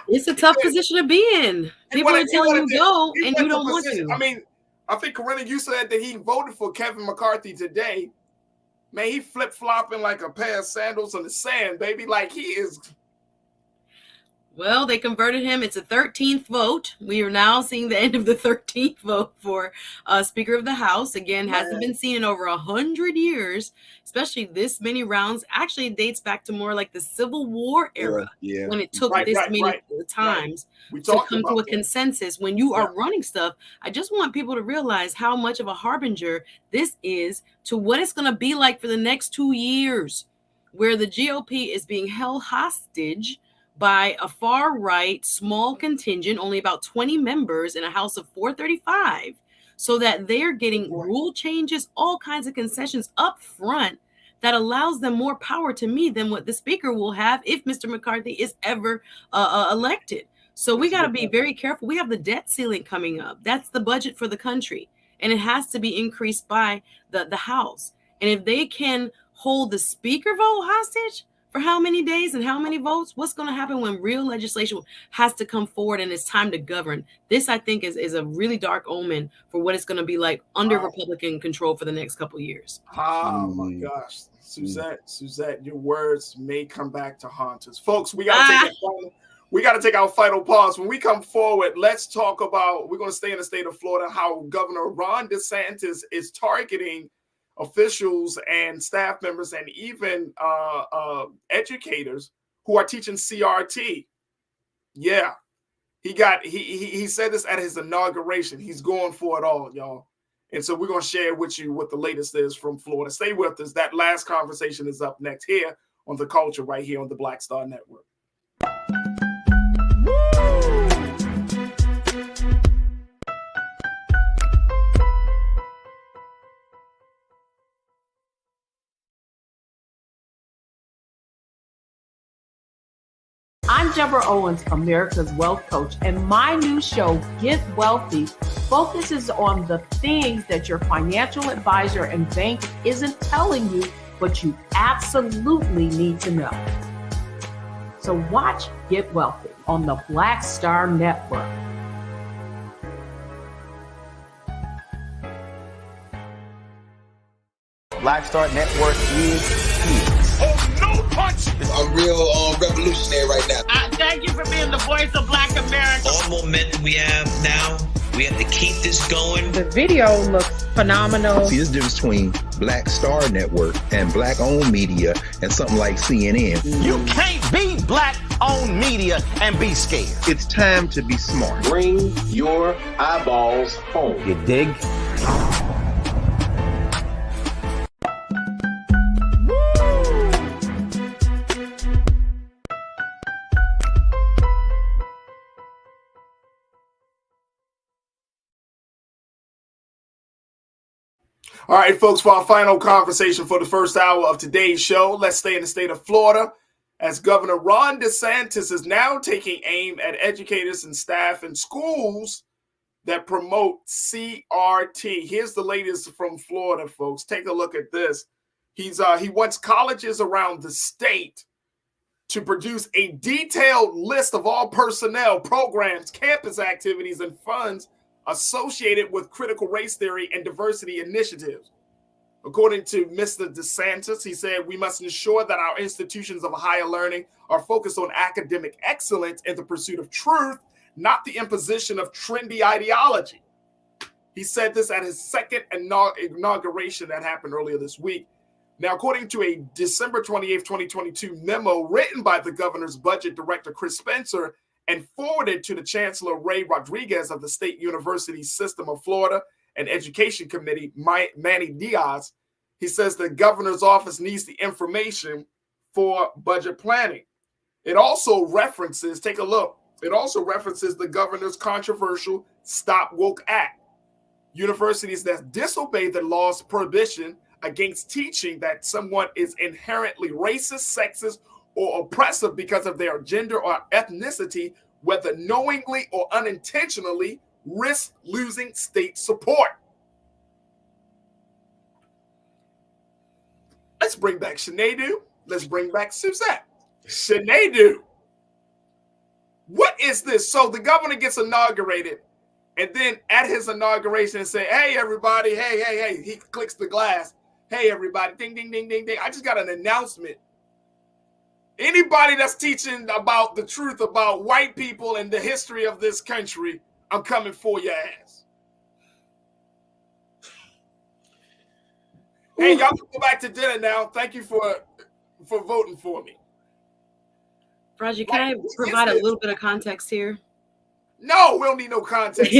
B: It's a tough position to be in. People are telling you go, and you don't want to.
A: I mean, I think, Corinna, you said that he voted for Kevin McCarthy today. Man, he flip-flopping like a pair of sandals in the sand, baby. Like he is.
B: Well, they converted him. It's a 13th vote. We are now seeing the end of the 13th vote for Speaker of the House. Again, hasn't been seen in over 100 years, especially this many rounds. Actually, it dates back to more like the Civil War era, when it took this many times to come to a consensus. When you are running stuff, I just want people to realize how much of a harbinger this is to what it's going to be like for the next 2 years, where the GOP is being held hostage by a far-right small contingent, only about 20 members in a House of 435, so that they're getting rule changes, all kinds of concessions up front that allows them more power to me than what the Speaker will have if Mr. McCarthy is ever elected. So we got to be very careful. We have the debt ceiling coming up. That's the budget for the country, and it has to be increased by the House. And if they can hold the Speaker vote hostage for how many days and how many votes, what's going to happen when real legislation has to come forward and it's time to govern? This, I think, is a really dark omen for what it's going to be like under Republican control for the next couple of years.
A: Oh my gosh, Suzette, your words may come back to haunt us, folks. We got to take our final pause. When we come forward, let's talk about. We're going to stay in the state of Florida. How Governor Ron DeSantis is targeting officials and staff members and even educators who are teaching CRT. Yeah, he said this at his inauguration. He's going for it all, y'all. And so we're going to share with you what the latest is from Florida. Stay with us. That last conversation is up next here on The Culture, right here on the Black Star Network.
H: I'm Deborah Owens, America's Wealth Coach, and my new show, Get Wealthy, focuses on the things that your financial advisor and bank isn't telling you, but you absolutely need to know. So watch Get Wealthy on the Black Star Network.
D: Black Star Network is here.
F: I'm real revolutionary right now.
E: Thank you for being the voice of Black America.
G: All momentum we have now, we have to keep this going.
H: The video looks phenomenal.
I: See, there's a difference between Black Star Network and black-owned media and something like CNN.
D: You can't be black-owned media and be scared.
I: It's time to be smart.
J: Bring your eyeballs home.
D: You dig?
A: All right, folks, for our final conversation for the first hour of today's show, let's stay in the state of Florida as Governor Ron DeSantis is now taking aim at educators and staff in schools that promote CRT. Here's the latest from Florida, folks. Take a look at this. He wants colleges around the state to produce a detailed list of all personnel, programs, campus activities, and funds associated with critical race theory and diversity initiatives. According to Mr. DeSantis, he said, we must ensure that our institutions of higher learning are focused on academic excellence and the pursuit of truth, not the imposition of trendy ideology. He said this at his second inauguration that happened earlier this week. Now, according to a December 28, 2022 memo written by the governor's budget director, Chris Spencer, and forwarded to the Chancellor Ray Rodriguez of the State University System of Florida and Education Committee, Manny Diaz, he says the governor's office needs the information for budget planning. It also references, take a look, it also references the governor's controversial Stop Woke Act. Universities that disobey the law's prohibition against teaching that someone is inherently racist, sexist, or oppressive because of their gender or ethnicity, whether knowingly or unintentionally, risk losing state support. Let's bring back Sinead. Let's bring back Suzette. Sinead, what is this? So the governor gets inaugurated, and then at his inauguration say, hey, everybody, hey, he clicks the glass. Hey, everybody, ding, ding, ding, ding, ding. I just got an announcement. Anybody that's teaching about the truth about white people and the history of this country, I'm coming for your ass. Hey, y'all can go back to dinner now. Thank you for voting for me.
B: Farajii, can I provide a little bit of context here?
A: No, we don't need no context.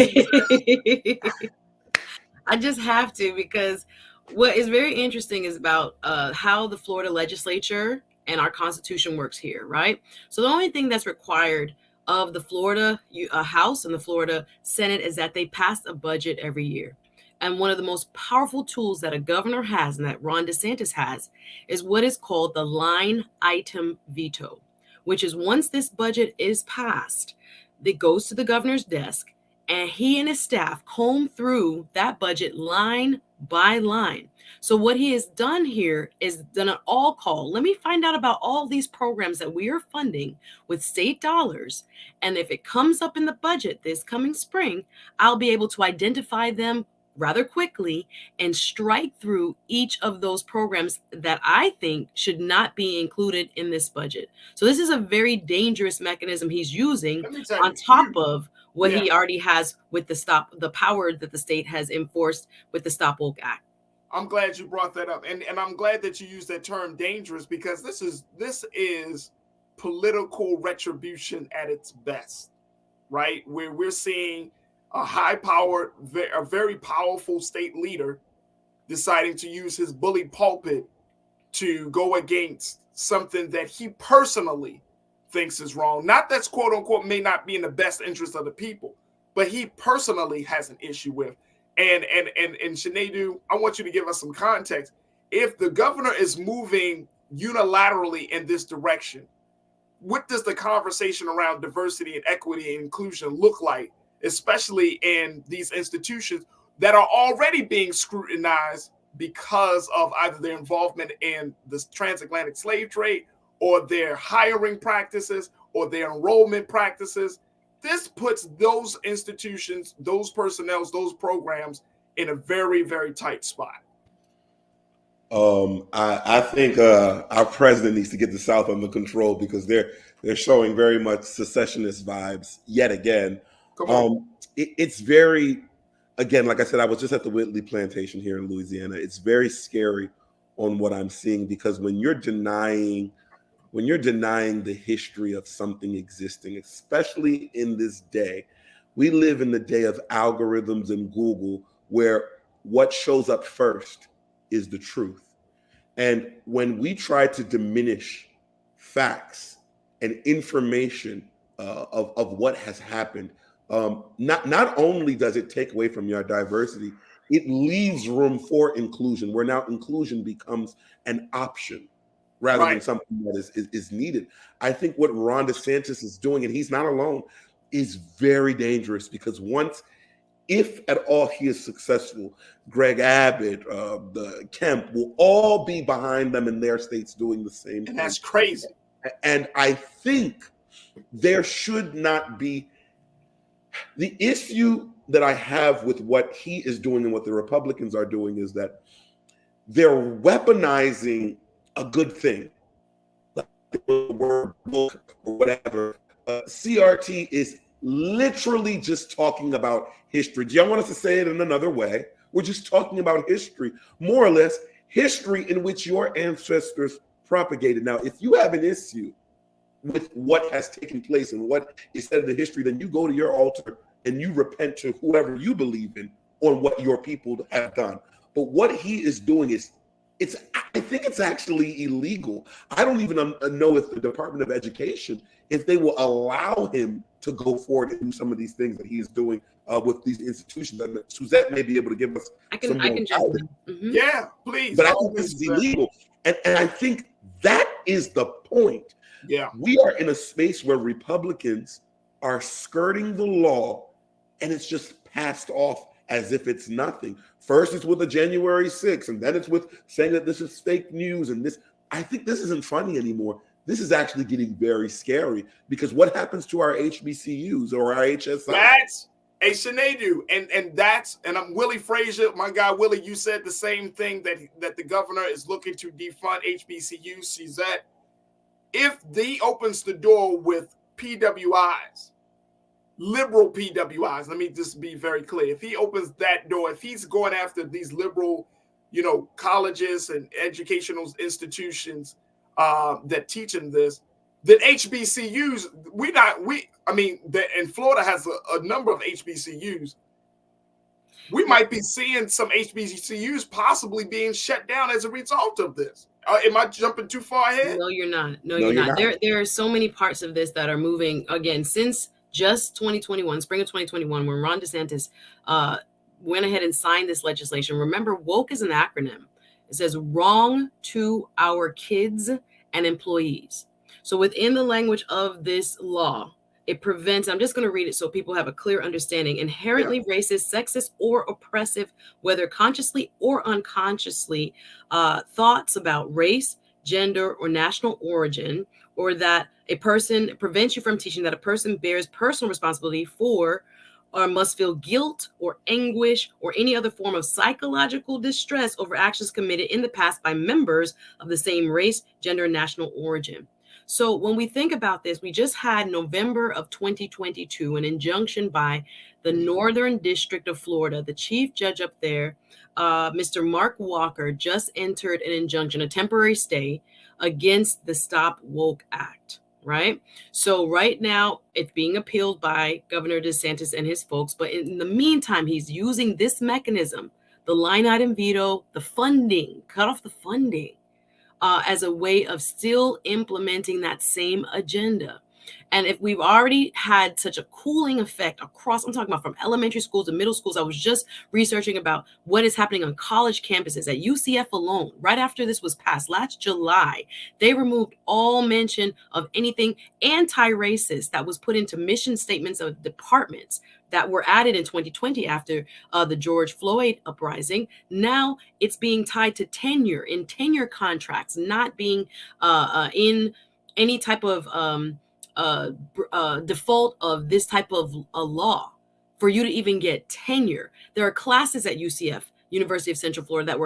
B: I just have to, because what is very interesting is about how the Florida legislature and our Constitution works here, right? So the only thing that's required of the Florida House and the Florida Senate is that they pass a budget every year. And one of the most powerful tools that a governor has and that Ron DeSantis has is what is called the line item veto, which is once this budget is passed, it goes to the governor's desk and he and his staff comb through that budget line by line. So what he has done here is done an all call. Let me find out about all these programs that we are funding with state dollars. And if it comes up in the budget this coming spring, I'll be able to identify them rather quickly and strike through each of those programs that I think should not be included in this budget. So this is a very dangerous mechanism he's using on top of what he already has with the power that the state has enforced with the Stop Woke Act.
A: I'm glad you brought that up. And I'm glad that you used that term dangerous, because this is political retribution at its best, right? Where we're seeing a high-powered, a very powerful state leader deciding to use his bully pulpit to go against something that he personally thinks is wrong. Not that's quote unquote may not be in the best interest of the people, but he personally has an issue with. And Shanadu, I want you to give us some context. If the governor is moving unilaterally in this direction, what does the conversation around diversity and equity and inclusion look like, especially in these institutions that are already being scrutinized because of either their involvement in the transatlantic slave trade or their hiring practices or their enrollment practices? This puts those institutions, those personnel, those programs in a very, very tight spot.
C: I think our president needs to get the South under control, because they're showing very much secessionist vibes yet again. It's very, again, like I said, I was just at the Whitley plantation here in Louisiana. It's very scary on what I'm seeing, because when you're denying the history of something existing, especially in this day, we live in the day of algorithms and Google, where what shows up first is the truth. And when we try to diminish facts and information of what has happened, not only does it take away from your diversity, it leaves room for inclusion, where now inclusion becomes an option rather than something that is needed. I think what Ron DeSantis is doing, and he's not alone, is very dangerous, because if at all he is successful, Greg Abbott, the Kemp will all be behind them in their states doing the same thing.
A: And that's crazy.
C: And I think there should not be, the issue that I have with what he is doing and what the Republicans are doing is that they're weaponizing a good thing, like the word book or whatever. CRT is literally just talking about history. Do y'all want us to say it in another way? We're just talking about history, more or less, history in which your ancestors propagated. Now, if you have an issue with what has taken place and what is said in the history, then you go to your altar and you repent to whoever you believe in on what your people have done. But what he is doing is, I think it's actually illegal. I don't even know if the Department of Education, if they will allow him to go forward and do some of these things that he's doing with these institutions. And Suzette may be able to give us
B: I can jump in. Mm-hmm.
A: Yeah, please.
C: But I think this is illegal. And I think that is the point.
A: Yeah.
C: We are in a space where Republicans are skirting the law, and it's just passed off as if it's nothing. First, it's with the January 6th, and then it's with saying that this is fake news. And this, I think this isn't funny anymore. This is actually getting very scary, because what happens to our HBCUs or our HSI?
A: That's a Shanadu, and I'm Willie Frazier, my guy Willie. You said the same thing, that the governor is looking to defund HBCUs. Suzette, if he opens the door with PWIs, liberal PWIs, let me just be very clear. If he opens that door, if he's going after these liberal, colleges and educational institutions that teach him this, then HBCUs, and Florida has a number of HBCUs. We might be seeing some HBCUs possibly being shut down as a result of this. Am I jumping too far ahead?
B: No, you're not. No, you're not. There are so many parts of this that are moving, again, since just 2021, spring of 2021, when Ron DeSantis went ahead and signed this legislation. Remember, woke is an acronym. It says wrong to our kids and employees. So within the language of this law, it prevents, I'm just going to read it so people have a clear understanding, inherently racist, sexist, or oppressive, whether consciously or unconsciously, thoughts about race, gender, or national origin, or that a person prevents you from teaching that a person bears personal responsibility for or must feel guilt or anguish or any other form of psychological distress over actions committed in the past by members of the same race, gender, and national origin. So when we think about this, we just had November of 2022, an injunction by the Northern District of Florida. The chief judge up there, Mr. Mark Walker, just entered an injunction, a temporary stay against the Stop Woke Act, right? So right now it's being appealed by Governor DeSantis and his folks. But in the meantime, he's using this mechanism, the line item veto, the funding, cut off the funding, as a way of still implementing that same agenda. And if we've already had such a cooling effect across, I'm talking about from elementary schools to middle schools. I was just researching about what is happening on college campuses at UCF alone. Right after this was passed last July, they removed all mention of anything anti-racist that was put into mission statements of departments that were added in 2020 after the George Floyd uprising. Now it's being tied to tenure, in tenure contracts, not being in any type of default of this type of a law for you to even get tenure. There are classes at UCF, University of Central Florida,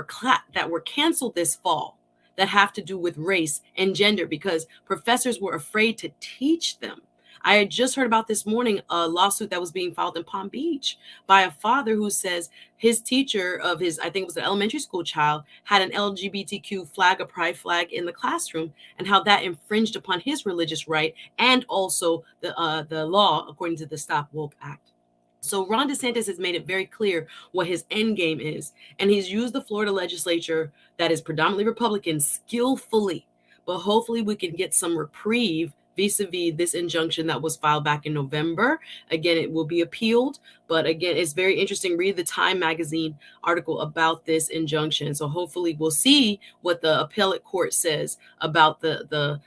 B: that were canceled this fall that have to do with race and gender because professors were afraid to teach them. I had just heard about this morning, a lawsuit that was being filed in Palm Beach by a father who says his teacher of his, I think it was an elementary school child, had an LGBTQ flag, a pride flag in the classroom, and how that infringed upon his religious right and also the law according to the Stop Woke Act. So Ron DeSantis has made it very clear what his end game is, and he's used the Florida legislature that is predominantly Republican skillfully, but hopefully we can get some reprieve vis-a-vis this injunction that was filed back in November. Again, it will be appealed, but again, it's very interesting. Read the Time magazine article about this injunction. So hopefully we'll see what the appellate court says about the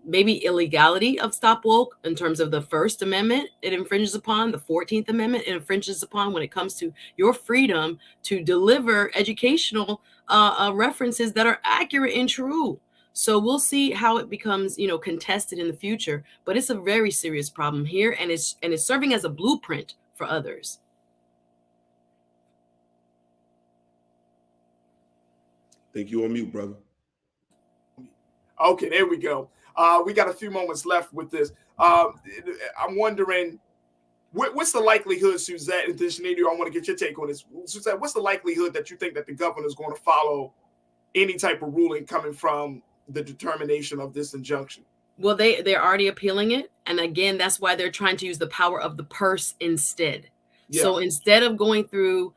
B: maybe illegality of Stop Woke in terms of the First Amendment it infringes upon, the 14th Amendment it infringes upon when it comes to your freedom to deliver educational references that are accurate and true. So we'll see how it becomes, contested in the future. But it's a very serious problem here, and it's serving as a blueprint for others.
C: Think you on mute, brother.
A: Okay, there we go. We got a few moments left with this. I'm wondering, what's the likelihood, Suzette, and Deshanedu, I want to get your take on this. Suzette, what's the likelihood that you think that the governor is going to follow any type of ruling coming from the determination of this injunction?
B: Well, they're already appealing it. And again, that's why they're trying to use the power of the purse instead. Yeah. So instead of going through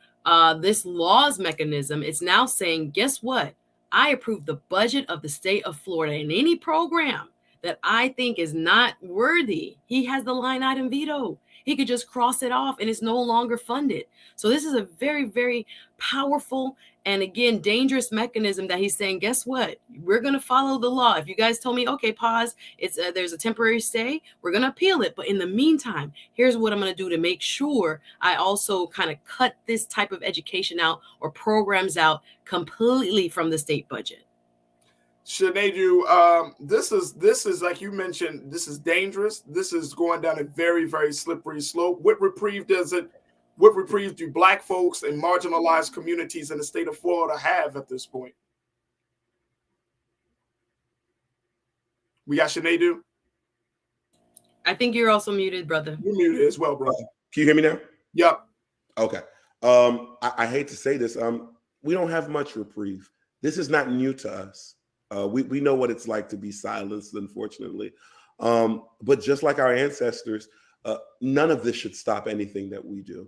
B: this laws mechanism, it's now saying, guess what? I approve the budget of the state of Florida, and any program that I think is not worthy, he has the line item veto. He could just cross it off and it's no longer funded. So this is a very, very powerful and, again, dangerous mechanism that he's saying, guess what? We're going to follow the law. If you guys told me, okay, pause, there's a temporary stay, we're going to appeal it. But in the meantime, here's what I'm going to do to make sure I also kind of cut this type of education out or programs out completely from the state budget.
A: Sinead, this is like you mentioned, this is dangerous. This is going down a very, very slippery slope. What reprieve do Black folks and marginalized communities in the state of Florida have at this point? We got Sinead.
B: I think you're also muted, brother.
A: You're muted as well, brother.
C: Can you hear me now?
A: Yep.
C: Okay. I hate to say this. We don't have much reprieve. This is not new to us. We know what it's like to be silenced, unfortunately. But just like our ancestors, none of this should stop anything that we do.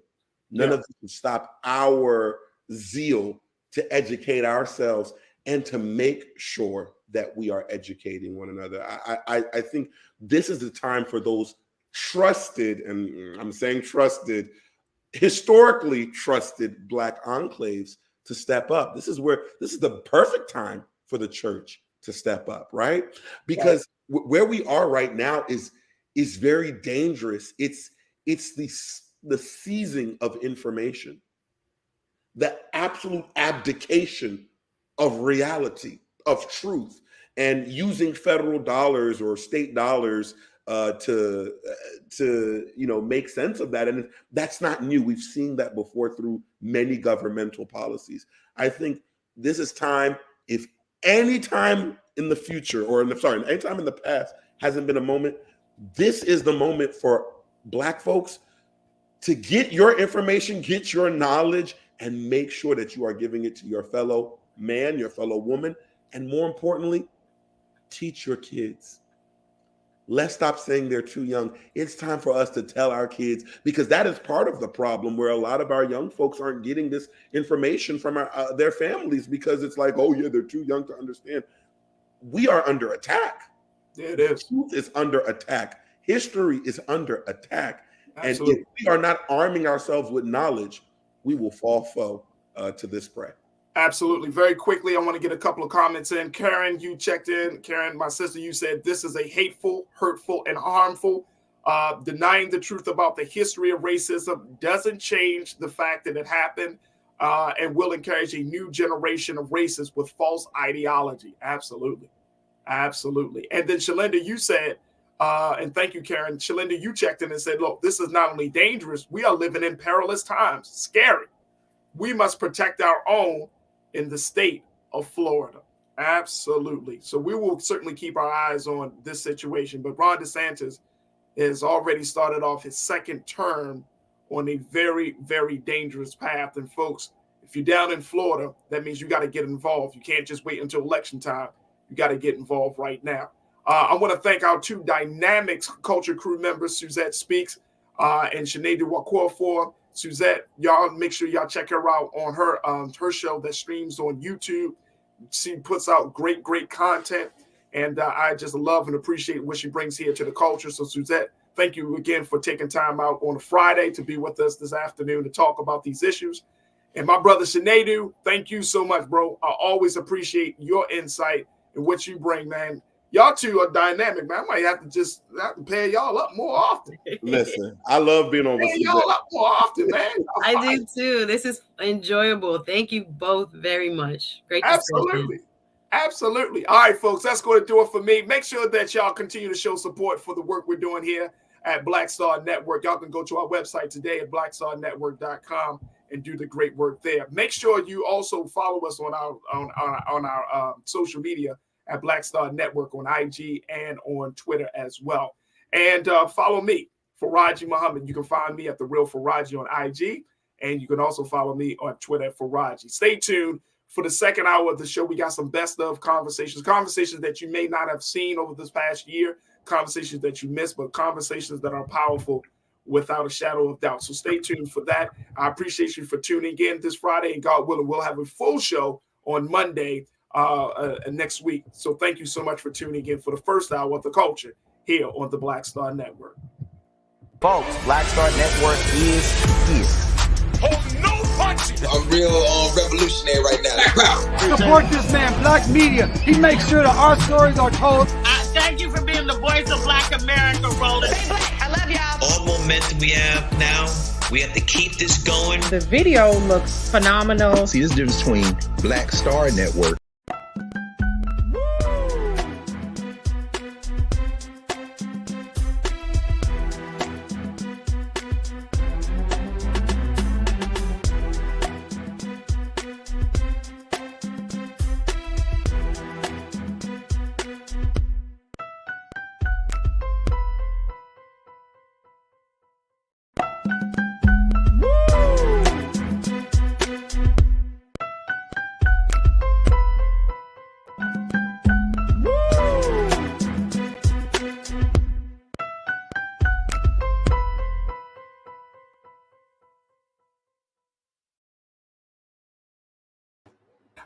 C: None of this should stop our zeal to educate ourselves and to make sure that we are educating one another. I think this is the time for those trusted, and I'm saying trusted, historically trusted Black enclaves to step up. This is the perfect time for the church to step up, right? Because where we are right now is very dangerous. It's the seizing of information, the absolute abdication of reality, of truth, and using federal dollars or state dollars to make sense of that. And that's not new. We've seen that before through many governmental policies. I think this is time, if any time in the future, any time in the past hasn't been a moment, this is the moment for Black folks to get your information, get your knowledge, and make sure that you are giving it to your fellow man, your fellow woman, and more importantly, teach your kids. Let's stop saying they're too young. It's time for us to tell our kids, because that is part of the problem where a lot of our young folks aren't getting this information from their families, because it's like, oh yeah, they're too young to understand. We are under attack.
A: Yeah, it is.
C: Truth is under attack. History is under attack.
A: Absolutely.
C: And if we are not arming ourselves with knowledge, we will fall foe to this prey.
A: Absolutely. Very quickly, I want to get a couple of comments in. Karen, you checked in. Karen, my sister, you said this is a hateful, hurtful, and harmful. Denying the truth about the history of racism doesn't change the fact that it happened, and will encourage a new generation of racists with false ideology. Absolutely. Absolutely. And then Shalinda, you said, and thank you, Karen. Shalinda, you checked in and said, look, this is not only dangerous, we are living in perilous times. Scary. We must protect our own in the state of Florida. Absolutely. So we will certainly keep our eyes on this situation. But Ron DeSantis has already started off his second term on a very, very dangerous path. And folks, if you're down in Florida, that means you got to get involved. You can't just wait until election time. You got to get involved right now. I want to thank our two dynamic culture crew members, Suzette Speaks and Sinead Wakofor. Suzette, y'all make sure y'all check her out on her show that streams on YouTube. She puts out great content, and I just love and appreciate what she brings here to the culture. So Suzette, thank you again for taking time out on a Friday to be with us this afternoon to talk about these issues. And my brother Sinead, thank you so much, bro. I always appreciate your insight and what you bring, man. Y'all two are dynamic, man. I might have to pay y'all up more often.
C: Listen, I love being on with
A: y'all up more often, man.
B: I do too. This is enjoyable. Thank you both very much. Great.
A: Absolutely. All right, folks, that's going to do it for me. Make sure that y'all continue to show support for the work we're doing here at Black Star Network. Y'all can go to our website today at blackstarnetwork.com and do the great work there. Make sure you also follow us on our social media at Black Star Network on IG and on Twitter as well. And follow me, Farajii Muhammad. You can find me at The Real Farajii on IG, and you can also follow me on Twitter at Farajii. Stay tuned for the second hour of the show. We got some best of conversations that you may not have seen over this past year, conversations that you missed, but conversations that are powerful without a shadow of doubt. So stay tuned for that. I appreciate you for tuning in this Friday, and God willing, we'll have a full show on Monday next week. So thank you so much for tuning in for the first hour of the culture here on the Black Star Network.
D: Folks, Black Star Network is here.
F: Oh, no punches! I'm real revolutionary right now.
K: Support this man, Black Media. He makes sure that our stories are told.
E: Thank you for being the voice of Black America, Roland.
L: Stay black. I love y'all.
G: All momentum we have now, we have to keep this going.
M: The video looks phenomenal.
I: See, this difference between Black Star Network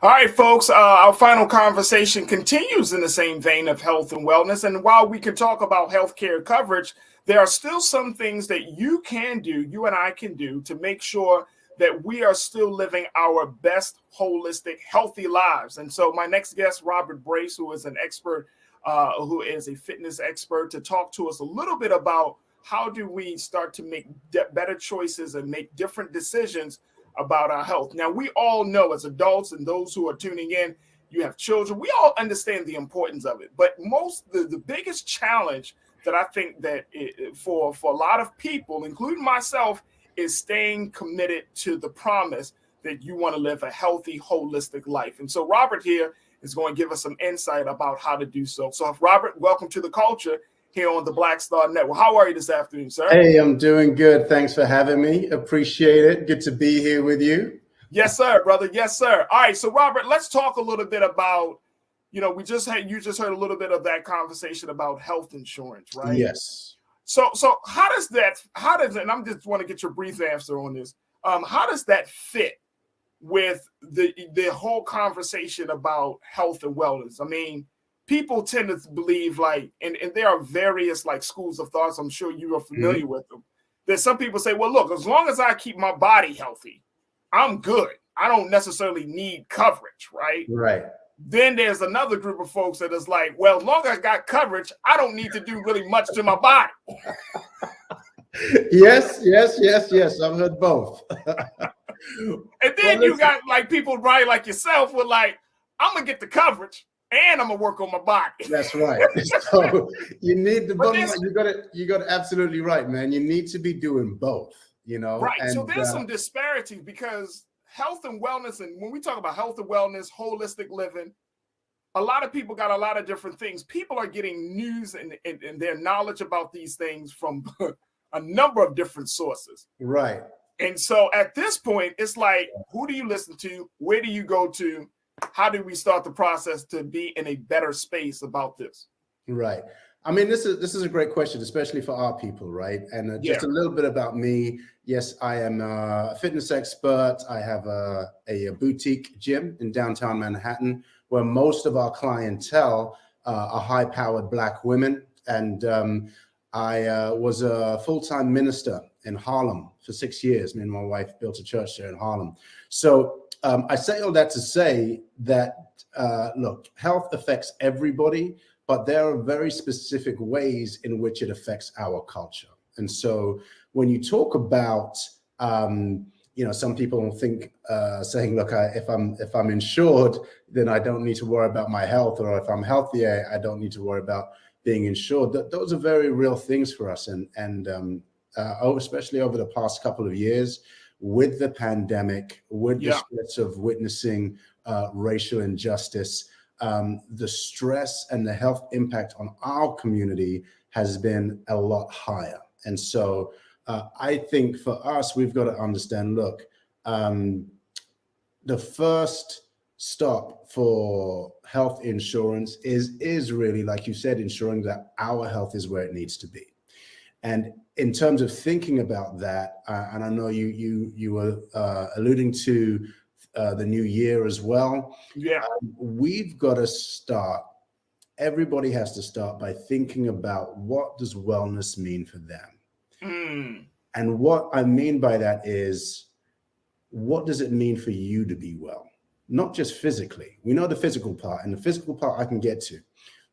A: All right, folks, our final conversation continues in the same vein of health and wellness. And while we can talk about healthcare coverage, there are still some things that you can do, you and I can do, to make sure that we are still living our best, holistic, healthy lives. And so my next guest, Robert Brace, who is an expert, who is a fitness expert, to talk to us a little bit about how do we start to make better choices and make different decisions about our health. Now, we all know as adults and those who are tuning in, you have children, we all understand the importance of it. But the biggest challenge that I think that for a lot of people, including myself, is staying committed to the promise that you want to live a healthy, holistic life. And so Robert here is going to give us some insight about how to do so. So Robert, welcome to The Culture here on the Black Star Network. How are you this afternoon, sir?
L: Hey, I'm doing good. Thanks for having me. Appreciate it. Good to be here with you.
A: Yes, sir, brother. Yes, sir. All right. So Robert, let's talk a little bit about, you just heard a little bit of that conversation about health insurance, right?
L: Yes.
A: So how does and I'm just want to get your brief answer on this. How does that fit with the whole conversation about health and wellness? I mean, people tend to believe and there are various schools of thoughts. I'm sure you are familiar with them. That some people say, well, look, as long as I keep my body healthy, I'm good. I don't necessarily need coverage, right?
L: Right.
A: Then there's another group of folks that is like, well, as long as I got coverage, I don't need to do really much to my body.
L: Yes. I've heard both.
A: And then you got people like yourself with I'm gonna get the coverage and I'm gonna work on my body.
L: That's right. So you need the bottom line. You got it absolutely right, man. You need to be doing both,
A: Right.
L: And,
A: so there's some disparities because health and wellness, and when we talk about health and wellness, holistic living, a lot of people got a lot of different things. People are getting news and their knowledge about these things from a number of different sources.
L: Right.
A: And so at this point, it's like, who do you listen to? Where do you go to? How do we start the process to be in a better space about this?
L: Right. I mean, this is a great question, especially for our people, right? And just a little bit about me. Yes, I am a fitness expert. I have a boutique gym in downtown Manhattan where most of our clientele are high-powered Black women. And I was a full-time minister in Harlem for 6 years. Me and my wife built a church there in Harlem. So I say all that to say that, look, health affects everybody, but there are very specific ways in which it affects our culture. And so when you talk about, some people think saying, look, if I'm insured, then I don't need to worry about my health, or if I'm healthy, I don't need to worry about being insured. Those are very real things for us. And especially over the past couple of years, with the pandemic, with the stress of witnessing racial injustice, the stress and the health impact on our community has been a lot higher. And so I think for us, we've got to understand, look, the first stop for health insurance is really, like you said, ensuring that our health is where it needs to be. And in terms of thinking about that, and I know you were alluding to the new year as well.
A: Yeah,
L: we've got to start. Everybody has to start by thinking about what does wellness mean for them. And what I mean by that is, what does it mean for you to be well? Not just physically. We know the physical part, and the physical part I can get to,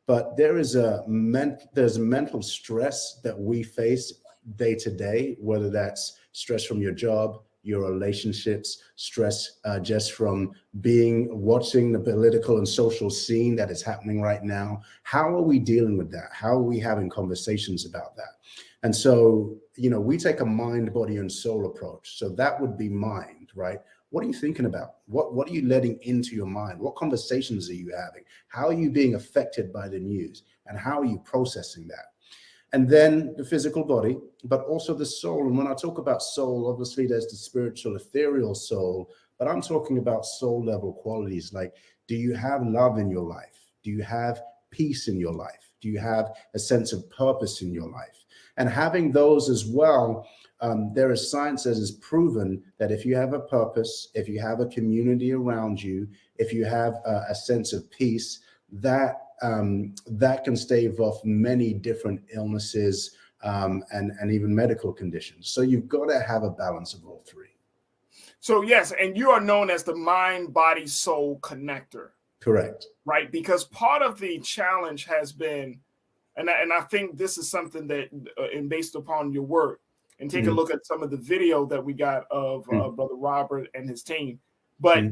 L: but there's mental stress that we face day to day, whether that's stress from your job, your relationships, stress just from watching the political and social scene that is happening right now. How are we dealing with that? How are we having conversations about that? And so, we take a mind, body, and soul approach. So that would be mind, right? What are you thinking about? What are you letting into your mind? What conversations are you having? How are you being affected by the news? And how are you processing that? And then the physical body, but also the soul. And when I talk about soul, obviously there's the spiritual, ethereal soul, but I'm talking about soul level qualities. Like, do you have love in your life? Do you have peace in your life? Do you have a sense of purpose in your life? And having those as well, there is science that has proven that if you have a purpose, if you have a community around you, if you have a sense of peace, that can stave off many different illnesses and even medical conditions. So you've got to have a balance of all three.
A: So yes, and you are known as the mind, body, soul connector.
L: Correct.
A: Right, because part of the challenge has been, and I think this is something that, and based upon your work, and take a look at some of the video that we got of Brother Robert and his team. But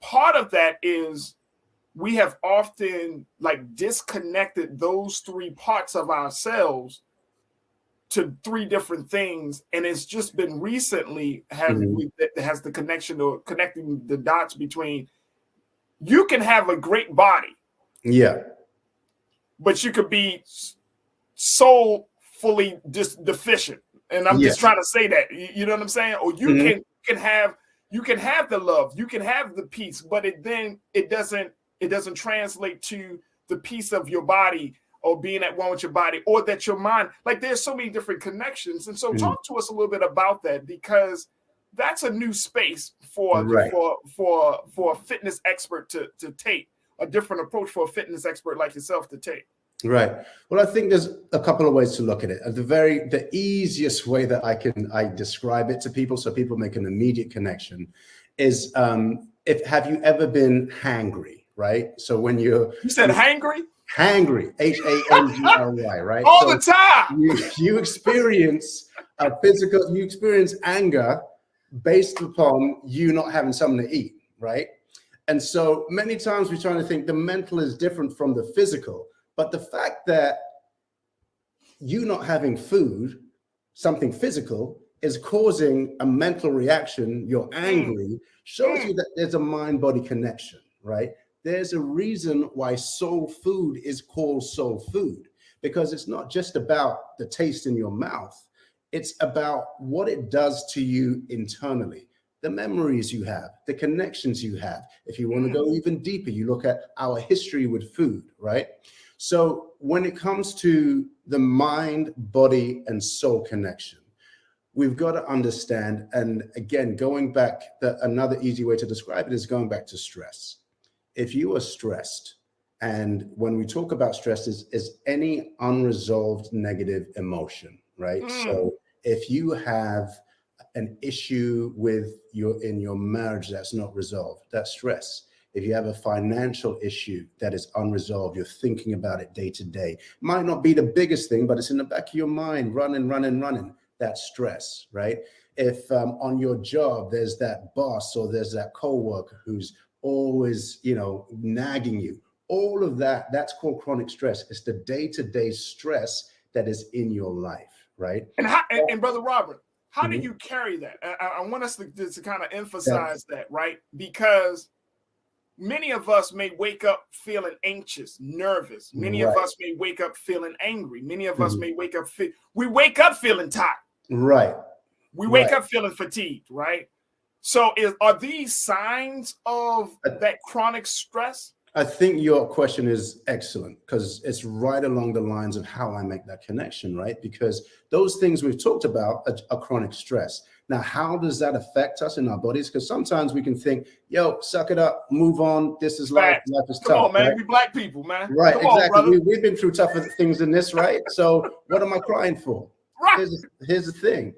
A: part of that is we have often like disconnected those three parts of ourselves to three different things, and it's just been recently has the connection or connecting the dots between you can have a great body, but you could be soulfully deficient. And I'm just trying to say that, you know what I'm saying? Or you can have the love, you can have the peace, but it doesn't translate to the peace of your body or being at one with your body, or that your mind, like there's so many different connections. And so talk to us a little bit about that, because that's a new space for a fitness expert to take, a different approach for a fitness expert like yourself to take.
L: Right. Well, I think there's a couple of ways to look at it. The easiest way that I describe it to people so people make an immediate connection is have you ever been hangry, right? So when you
A: said hangry?
L: Hangry, Hangry, right?
A: All the time.
L: You experience you experience anger based upon you not having something to eat, right? And so many times we're trying to think the mental is different from the physical. But the fact that you not having food, something physical, is causing a mental reaction, you're angry, shows you that there's a mind-body connection, right? There's a reason why soul food is called soul food, because it's not just about the taste in your mouth. It's about what it does to you internally, the memories you have, the connections you have. If you want to go even deeper, you look at our history with food, right? So when it comes to the mind, body, and soul connection, we've got to understand, and again, going back, another easy way to describe it is going back to stress. If you are stressed, and when we talk about stress is any unresolved negative emotion, right? So if you have an issue in your marriage that's not resolved, that's stress. If you have a financial issue that is unresolved, you're thinking about it day to day. Might not be the biggest thing, but it's in the back of your mind, running. That's stress, right? If on your job, there's that boss or there's that coworker who's always, nagging you, all of that's called chronic stress. It's the day-to-day stress that is in your life, right?
A: And Brother Robert, how do you carry that? I want us to kind of emphasize that, right? Because many of us may wake up feeling anxious, nervous. Many of us may wake up feeling angry. Many of us may wake up feeling tired.
L: Right.
A: We wake up feeling fatigued, right? So are these signs of that chronic stress?
L: I think your question is excellent, because it's right along the lines of how I make that connection, right? Because those things we've talked about are chronic stress. Now, how does that affect us in our bodies? Because sometimes we can think, suck it up, move on. This is life. Life is tough.
A: Come on, man.
L: Right?
A: We black people, man.
L: Right,
A: Come
L: exactly.
A: On,
L: we've been through tougher things than this, right? So what am I crying for?
A: Right.
L: Here's the thing.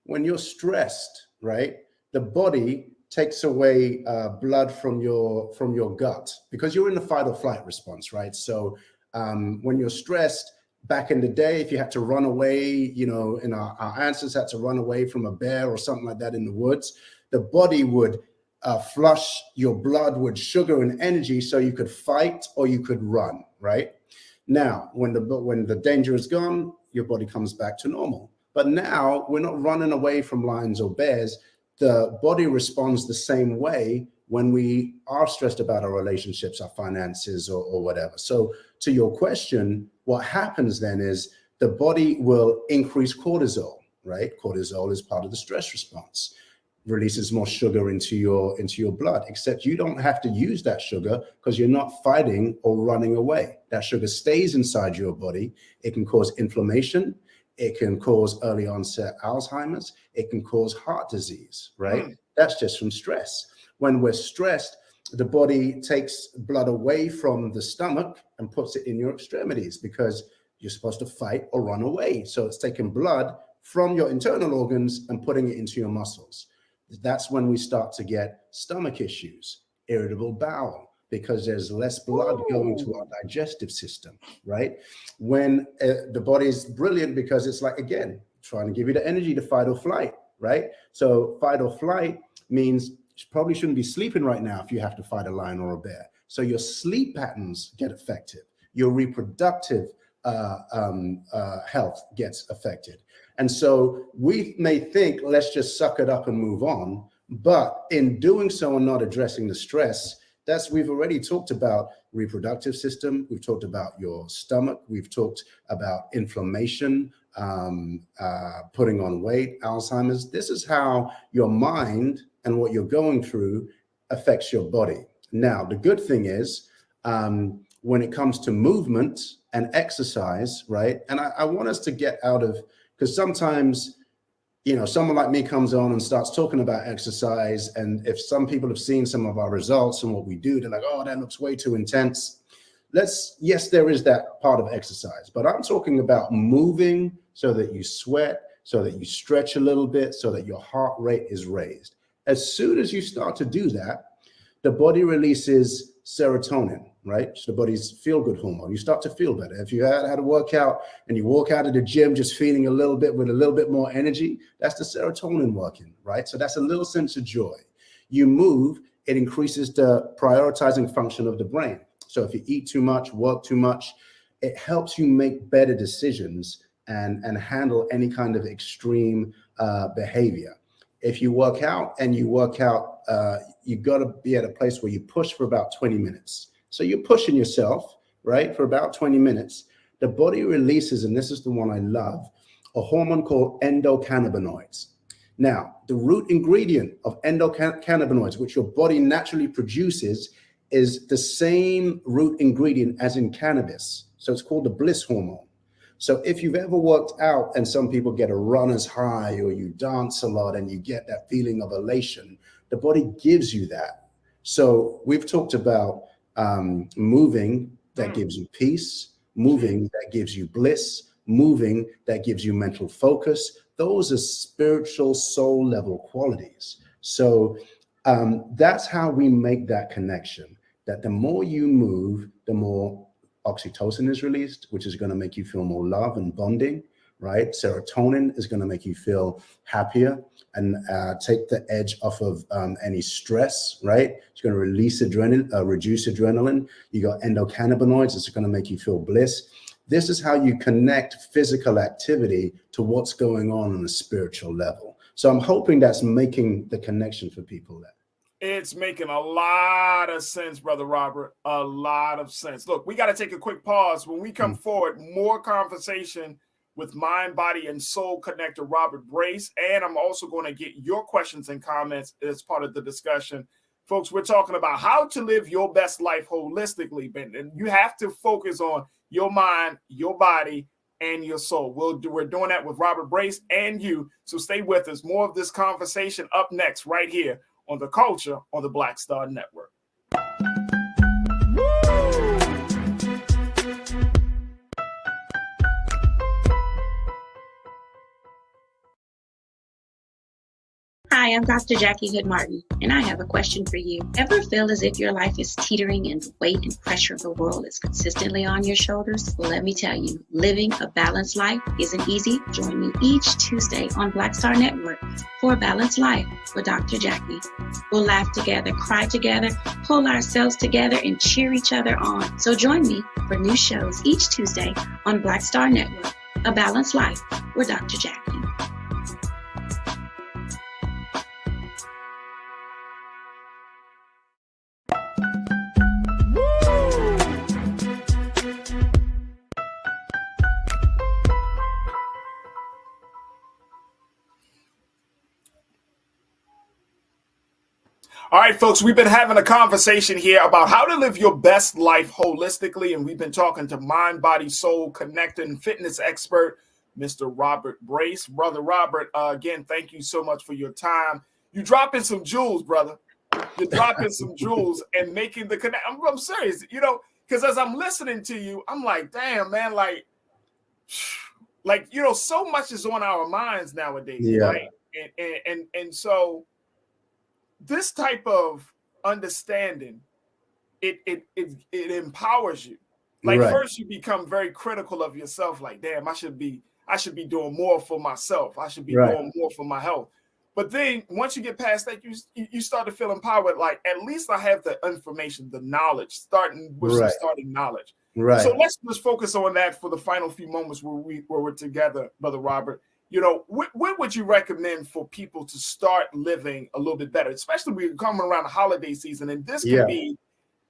L: When you're stressed, right, the body takes away blood from your gut, because you're in the fight or flight response, right? So when you're stressed, back in the day, if you had to run away, and our ancestors had to run away from a bear or something like that in the woods, the body would flush your blood with sugar and energy so you could fight or you could run, right? Now, when the danger is gone, your body comes back to normal. But now we're not running away from lions or bears. The body responds the same way when we are stressed about our relationships, our finances, or whatever. So to your question, what happens then is the body will increase cortisol, right? Cortisol is part of the stress response, releases more sugar into your blood, except you don't have to use that sugar because you're not fighting or running away. That sugar stays inside your body. It can cause inflammation. It can cause early onset Alzheimer's. It can cause heart disease, right? That's just from stress. When we're stressed, the body takes blood away from the stomach and puts it in your extremities because you're supposed to fight or run away. So it's taking blood from your internal organs and putting it into your muscles. That's when we start to get stomach issues, irritable bowel, because there's less blood going to our digestive system, right? When the body is brilliant because it's like, again, trying to give you the energy to fight or flight, right? So fight or flight means you probably shouldn't be sleeping right now if you have to fight a lion or a bear. So your sleep patterns get affected. Your reproductive health gets affected. And so we may think, let's just suck it up and move on. But in doing so and not addressing the stress, we've already talked about reproductive system. We've talked about your stomach. We've talked about inflammation, putting on weight, Alzheimer's. This is how your mind and what you're going through affects your body. Now, the good thing is when it comes to movement and exercise, right? And I want us to get out of, because sometimes, you know, someone like me comes on and starts talking about exercise. And if some people have seen some of our results and what we do, they're like, oh, that looks way too intense. Yes, there is that part of exercise, but I'm talking about moving so that you sweat, so that you stretch a little bit, so that your heart rate is raised. As soon as you start to do that, the body releases serotonin, right? It's the body's feel-good hormone. You start to feel better. If you had a workout and you walk out of the gym just feeling a little bit with a little bit more energy, that's the serotonin working, right? So that's a little sense of joy. You move, it increases the prioritizing function of the brain. So if you eat too much, work too much, it helps you make better decisions and handle any kind of extreme behavior. If you work out, you got to be at a place where you push for about 20 minutes. So you're pushing yourself, right, for about 20 minutes. The body releases, and this is the one I love, a hormone called endocannabinoids. Now, the root ingredient of endocannabinoids, which your body naturally produces, is the same root ingredient as in cannabis. So it's called the bliss hormone. So if you've ever worked out, and some people get a runner's high, or you dance a lot and you get that feeling of elation, the body gives you that. So we've talked about moving that gives you peace, moving that gives you bliss, moving that gives you mental focus. Those are spiritual soul level qualities. So that's how we make that connection, that the more you move, the more oxytocin is released, which is going to make you feel more love and bonding, right? Serotonin is going to make you feel happier and take the edge off of any stress, right? It's going to release reduce adrenaline. You got endocannabinoids. It's going to make you feel bliss. This is how you connect physical activity to what's going on a spiritual level. So I'm hoping that's making the connection for people there.
A: It's making a lot of sense, Brother Robert, a lot of sense. Look, we got to take a quick pause. When we come forward, more conversation with mind, body, and soul connector Robert Brace. And I'm also going to get your questions and comments as part of the discussion. Folks, we're talking about how to live your best life holistically, and you have to focus on your mind, your body, and your soul. We're doing that with Robert Brace and you. So stay with us. More of this conversation up next right here on The Culture on the Black Star Network.
N: Hi, I'm Dr. Jackie Hood Martin, and I have a question for you. Ever feel as if your life is teetering and the weight and pressure of the world is consistently on your shoulders? Well, let me tell you, living a balanced life isn't easy. Join me each Tuesday on Black Star Network for A Balanced Life with Dr. Jackie. We'll laugh together, cry together, pull ourselves together, and cheer each other on. So join me for new shows each Tuesday on Black Star Network, A Balanced Life with Dr. Jackie.
A: All right, folks, we've been having a conversation here about how to live your best life holistically, and we've been talking to mind, body, soul, connector, and fitness expert Mr. Robert Brace. Brother Robert, again, thank you so much for your time. You dropping some jewels, brother. You're dropping some jewels and making the connect. I'm serious, because as I'm listening to you, I'm like, damn, man, like, so much is on our minds nowadays, right? And so this type of understanding, it empowers you. Like, first you become very critical of yourself, like, damn, I should be doing more for myself. I should be doing more for my health. But then once you get past that, you start to feel empowered. Like, at least I have the information, the knowledge, starting with some starting knowledge.
L: Right.
A: So let's just focus on that for the final few moments where we're together, Brother Robert. What would you recommend for people to start living a little bit better, especially we're coming around the holiday season, and this can be,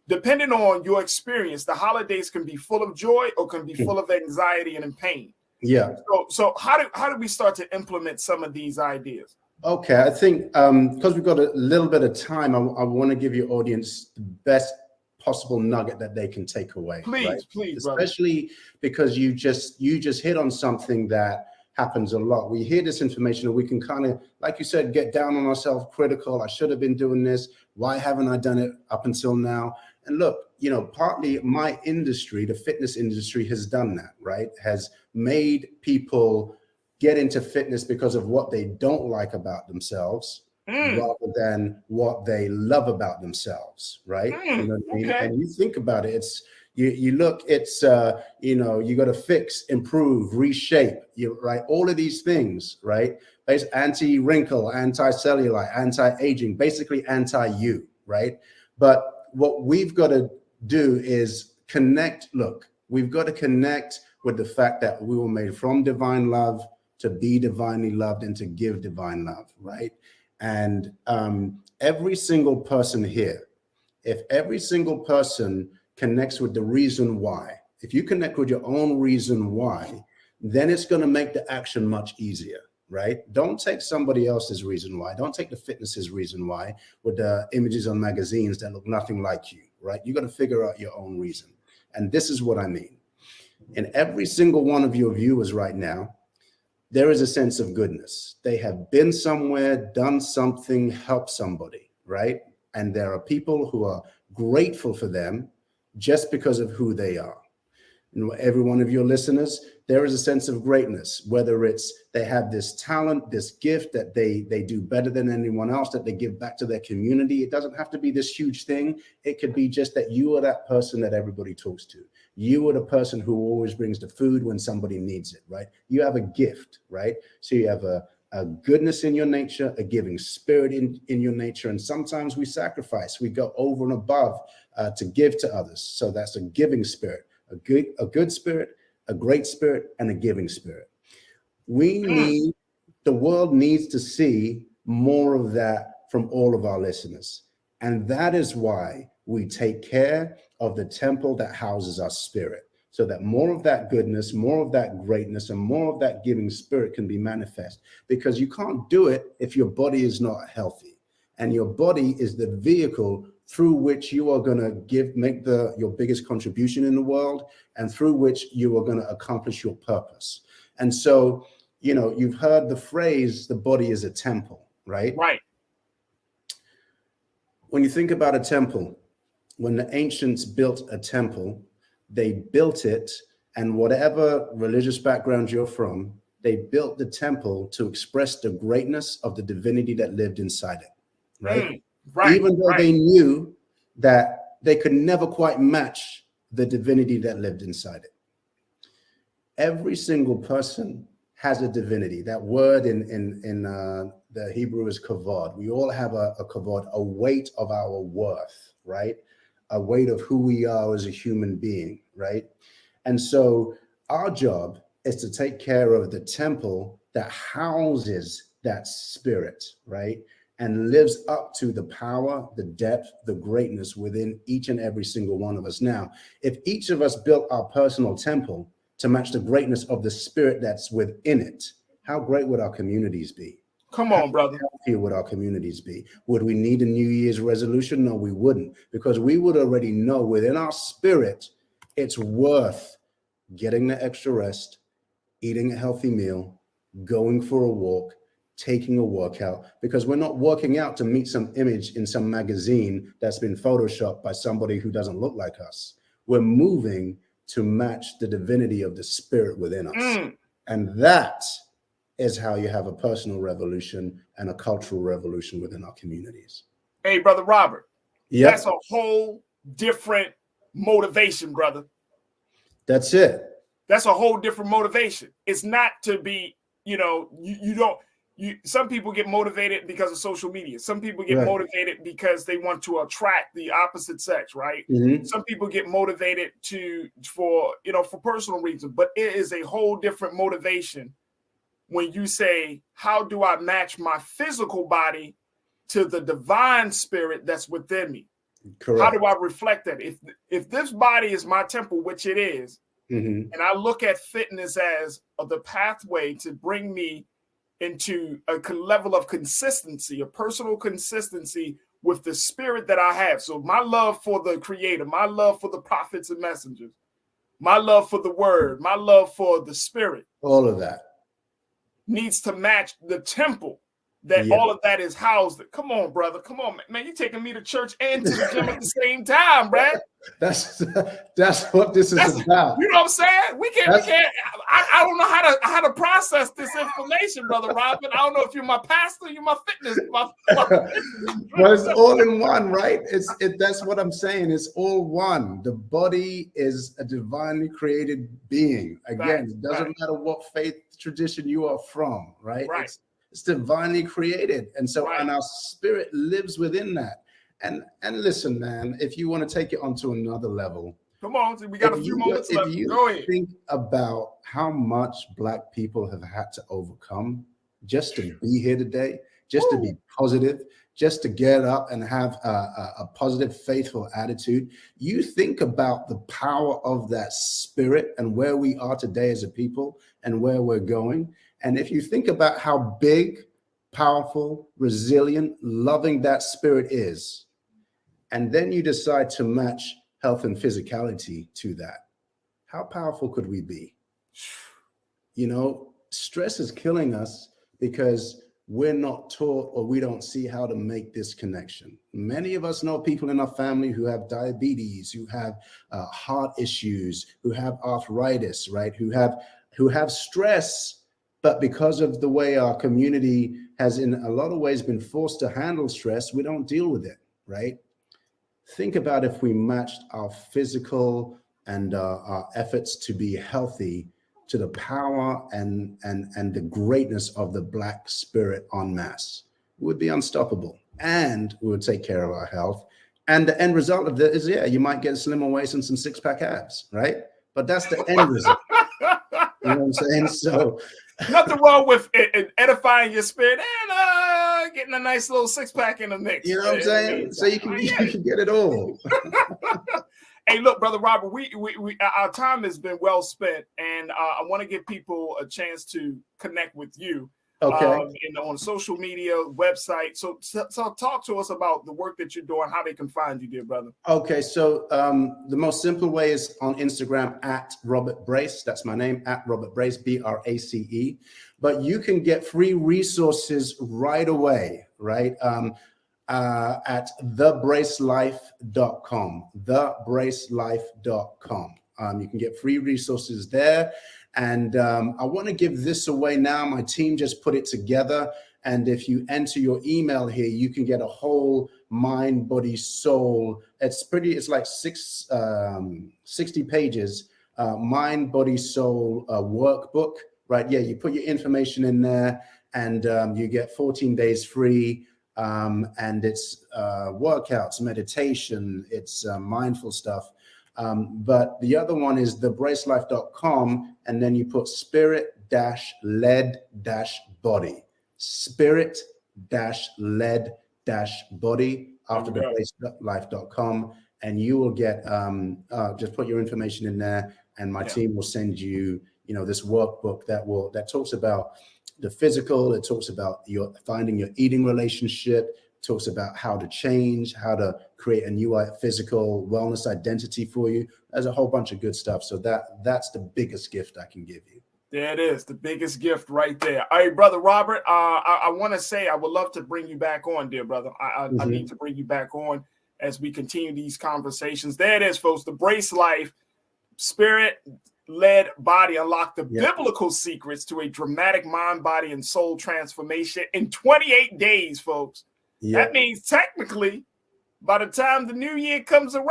A: depending on your experience, the holidays can be full of joy or can be full of anxiety and pain.
L: Yeah.
A: So how do we start to implement some of these ideas?
L: Okay, I think because we've got a little bit of time, I want to give your audience the best possible nugget that they can take away.
A: Please,
L: especially
A: brother.
L: Because you just hit on something that happens a lot. We hear this information and we can kind of, like you said, get down on ourselves, critical. I should have been doing this. Why haven't I done it up until now? And look, partly my industry, the fitness industry, has done that, right? Has made people get into fitness because of what they don't like about themselves rather than what they love about themselves, right? You know what I mean?
A: Okay.
L: And you think about it, it's you look, it's you got to fix, improve, reshape, right? All of these things, right? Anti-wrinkle, anti-cellulite, anti-aging, basically anti-you, right? But what we've got to do is connect. Look, we've got to connect with the fact that we were made from divine love to be divinely loved and to give divine love, right? And every single person here, if every single person connects with the reason why, if you connect with your own reason why, then it's going to make the action much easier, right? Don't take somebody else's reason why. Don't take the fitness's reason why with the images on magazines that look nothing like you, right? You got to figure out your own reason. And this is what I mean. In every single one of your viewers right now, there is a sense of goodness. They have been somewhere, done something, helped somebody, right? And there are people who are grateful for them just because of who they are. And every one of your listeners, there is a sense of greatness, whether it's they have this talent, this gift that they do better than anyone else, that they give back to their community. It doesn't have to be this huge thing. It could be just that you are that person that everybody talks to. You are the person who always brings the food when somebody needs it, right? You have a gift, right? So you have a goodness in your nature, a giving spirit in your nature. And sometimes we sacrifice, we go over and above to give to others. So that's a giving spirit, a good spirit, a great spirit, and a giving spirit. The world needs to see more of that from all of our listeners. And that is why we take care of the temple that houses our spirit, so that more of that goodness, more of that greatness, and more of that giving spirit can be manifest. Because you can't do it if your body is not healthy. And your body is the vehicle through which you are going to make your biggest contribution in the world, and through which you are going to accomplish your purpose. And so, you've heard the phrase, the body is a temple, right?
A: Right.
L: When you think about a temple, when the ancients built a temple, they built it, and whatever religious background you're from, they built the temple to express the greatness of the divinity that lived inside it, right?
A: Right.
L: Even though they knew that they could never quite match the divinity that lived inside it. Every single person has a divinity. That word in the Hebrew is kavod. We all have a kavod, a weight of our worth, right? A weight of who we are as a human being, right? And so our job is to take care of the temple that houses that spirit, right? And lives up to the power, the depth, the greatness within each and every single one of us. Now, if each of us built our personal temple to match the greatness of the spirit that's within it, how great would our communities be?
A: Come on, brother.
L: How healthy would our communities be? Would we need a New Year's resolution? No, we wouldn't, because we would already know within our spirit it's worth getting the extra rest, eating a healthy meal, going for a walk, taking a workout, because we're not working out to meet some image in some magazine that's been photoshopped by somebody who doesn't look like us. We're moving to match the divinity of the spirit within us. And that is how you have a personal revolution and a cultural revolution within our communities.
A: Hey, Brother Robert,
L: Yep.
A: That's a whole different motivation, brother.
L: That's it.
A: That's a whole different motivation. It's not to be, some people get motivated because of social media. Some people get motivated because they want to attract the opposite sex, right?
L: Mm-hmm.
A: Some people get motivated for personal reasons, but it is a whole different motivation when you say, how do I match my physical body to the divine spirit that's within me?
L: Correct.
A: How do I reflect that? If this body is my temple, which it is,
L: mm-hmm.
A: and I look at fitness as the pathway to bring me into a level of consistency, a personal consistency with the spirit that I have. So my love for the creator, my love for the prophets and messengers, my love for the word, my love for the spirit.
L: All of that
A: needs to match the temple that all of that is housed. Come on, brother. Come on, man. You're taking me to church and to the gym at the same time, Brad.
L: That's what this is about.
A: You know what I'm saying? We can't. I don't know how to process this information, Brother Robin. I don't know if you're my pastor, you're my fitness.
L: But it's all in one, right? That's what I'm saying. It's all one. The body is a divinely created being. Again, it doesn't matter what faith tradition you are from, right?
A: Right.
L: It's divinely created. And so, and our spirit lives within that. And listen, man, if you want to take it onto another level.
A: Come on, we got a few moments left.
L: If you
A: Go ahead.
L: think about how much Black people have had to overcome just to be here today, just to be positive, just to get up and have a positive, faithful attitude, you think about the power of that spirit and where we are today as a people and where we're going. And if you think about how big, powerful, resilient, loving that spirit is, and then you decide to match health and physicality to that, how powerful could we be? Stress is killing us because we're not taught or we don't see how to make this connection. Many of us know people in our family who have diabetes, who have heart issues, who have arthritis, right? Who have stress. But because of the way our community has in a lot of ways been forced to handle stress, we don't deal with it, right? Think about if we matched our physical and our efforts to be healthy to the power and the greatness of the Black spirit en masse. We would be unstoppable and we would take care of our health. And the end result of that is, you might get a slimmer waist and some six-pack abs, right? But that's the end result. You know what I'm saying? So
A: nothing wrong with edifying your spirit and getting a nice little six-pack in the mix.
L: You know what I'm saying? So you can get it all.
A: Hey, look, Brother Robert, we our time has been well spent, and I want to give people a chance to connect with you.
L: Okay.
A: On social media, website. So talk to us about the work that you're doing, how they can find you, dear brother.
L: Okay, so the most simple way is on Instagram at Robert Brace. That's my name, at Robert Brace, BRACE. But you can get free resources right away, right? At thebracelife.com, thebracelife.com. You can get free resources there. And I want to give this away now. My team just put it together. And if you enter your email here, you can get a whole mind, body, soul. It's like 60 pages, mind, body, soul workbook, right? Yeah, you put your information in there and you get 14 days free. And it's workouts, meditation, it's mindful stuff. But the other one is thebracelife.com, and then you put spirit-led-body, spirit-led-body after thebracelife.com, and you will get, just put your information in there, and my team will send you, this workbook that talks about the physical, it talks about finding your eating relationship, talks about how to change, how to create a new physical wellness identity for you. There's a whole bunch of good stuff. So that's the biggest gift I can give you.
A: There it is, the biggest gift right there. All right, Brother Robert, I want to say I would love to bring you back on, dear brother. I need to bring you back on as we continue these conversations. There it is, folks, the Brace Life Spirit-Led Body. Unlock the biblical secrets to a dramatic mind, body, and soul transformation in 28 days, folks. That means technically, by the time the new year comes around,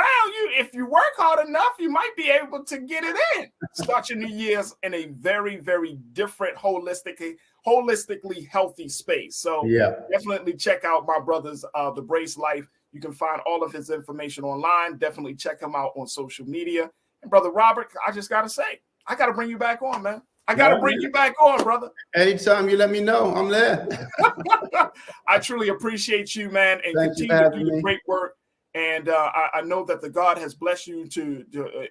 A: if you work hard enough, you might be able to get it in. Start your new years in a very, very different, holistically healthy space. So definitely check out my brother's The Brace Life. You can find all of his information online. Definitely check him out on social media. And Brother Robert, I just got to say, I got to bring you back on, man. I got to bring you back on, brother.
L: Anytime you let me know, I'm there.
A: I truly appreciate you, man, and continue to do the great work. And I know that the God has blessed you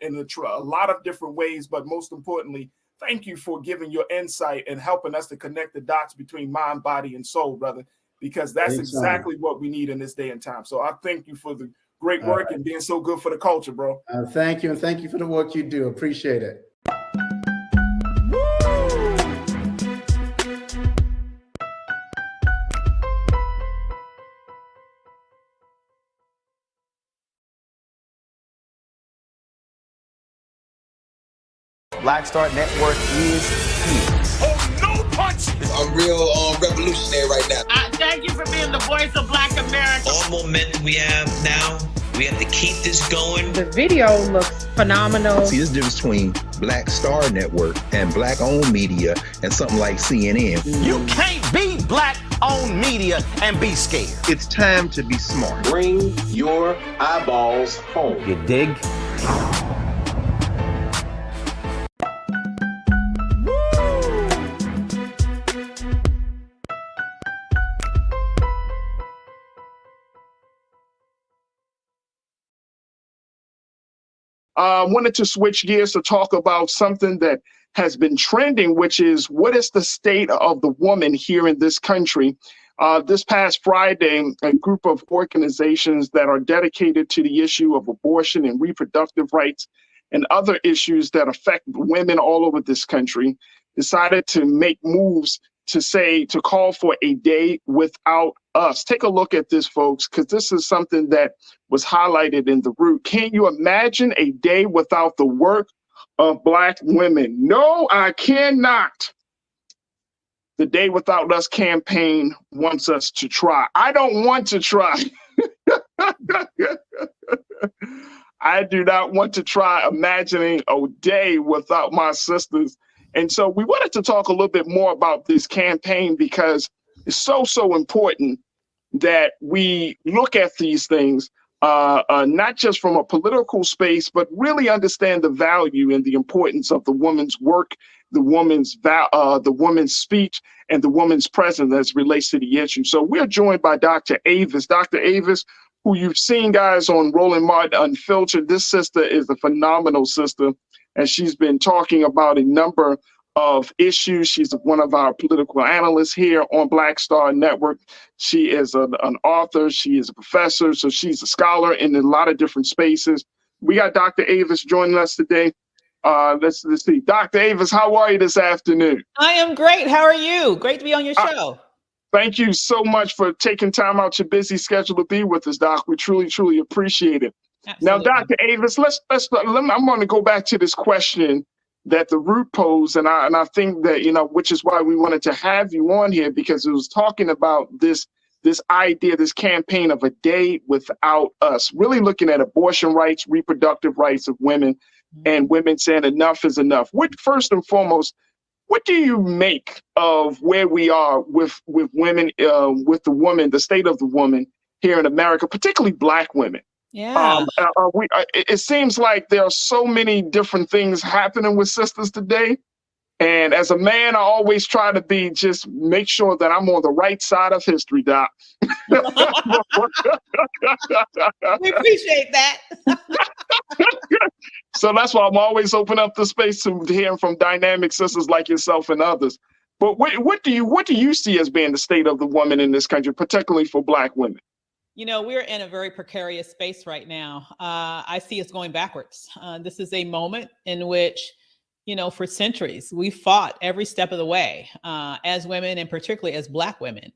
A: in a lot of different ways, but most importantly, thank you for giving your insight and helping us to connect the dots between mind, body, and soul, brother, because that's exactly what we need in this day and time. So I thank you for the great work and being so good for the culture, bro.
L: Thank you, and thank you for the work you do. Appreciate it.
D: Black Star Network is here.
F: Oh, no punches! I'm real revolutionary right now.
E: Thank you for being the voice of Black America.
G: All momentum we have now, we have to keep this going.
M: The video looks phenomenal.
I: See, there's a difference between Black Star Network and Black-owned media and something like CNN.
D: You can't be Black-owned media and be scared.
I: It's time to be smart.
J: Bring your eyeballs home.
D: You dig?
A: Wanted to switch gears to talk about something that has been trending, which is what is the state of the woman here in this country. This past Friday, a group of organizations that are dedicated to the issue of abortion and reproductive rights and other issues that affect women all over this country decided to make moves to call for a day without us. Take a look at this, folks, because this is something that was highlighted in the root. Can you imagine a day without the work of Black women? No, I cannot. The Day Without Us campaign wants us to try. I don't want to try. I do not want to try imagining a day without my sisters. And so we wanted to talk a little bit more about this campaign because it's so important that we look at these things, not just from a political space, but really understand the value and the importance of the woman's work, the woman's speech, and the woman's presence as relates to the issue. So we're joined by Dr. Avis. Dr. Avis, who you've seen, guys, on Roland Martin Unfiltered. This sister is a phenomenal sister, and she's been talking about a number of issues. She's one of our political analysts here on Black Star Network. She is an author. She is a professor. So she's a scholar in a lot of different spaces. We got Dr. Avis joining us today. Let's see. Dr. Avis, how are you this afternoon?
O: I am great. How are you? Great to be on your show.
A: Thank you so much for taking time out your busy schedule to be with us, Doc. We truly appreciate it. Absolutely. Now, Dr. Avis, I'm going to go back to this question that the root posed, and I think that, which is why we wanted to have you on here, because it was talking about this idea, this campaign of a day without us, really looking at abortion rights, reproductive rights of women, and women saying enough is enough. First and foremost, what do you make of where we are with women, with the woman, the state of the woman here in America, particularly Black women?
O: Yeah.
A: It seems like there are so many different things happening with sisters today. And as a man, I always try to just make sure that I'm on the right side of history, Doc.
O: We appreciate that.
A: So that's why I'm always open up the space to hearing from dynamic sisters like yourself and others. But what do you see as being the state of the woman in this country, particularly for Black women?
O: We're in a very precarious space right now. I see us going backwards. This is a moment in which, for centuries, we fought every step of the way as women, and particularly as Black women,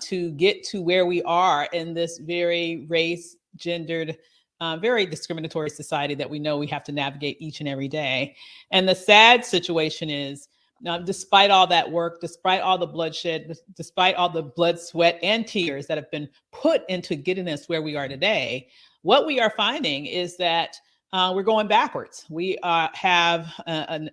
O: to get to where we are in this very race, gendered, very discriminatory society that we know we have to navigate each and every day. And the sad situation is, despite all that work, despite all the bloodshed, despite all the blood, sweat, and tears that have been put into getting us where we are today, what we are finding is that we're going backwards. We have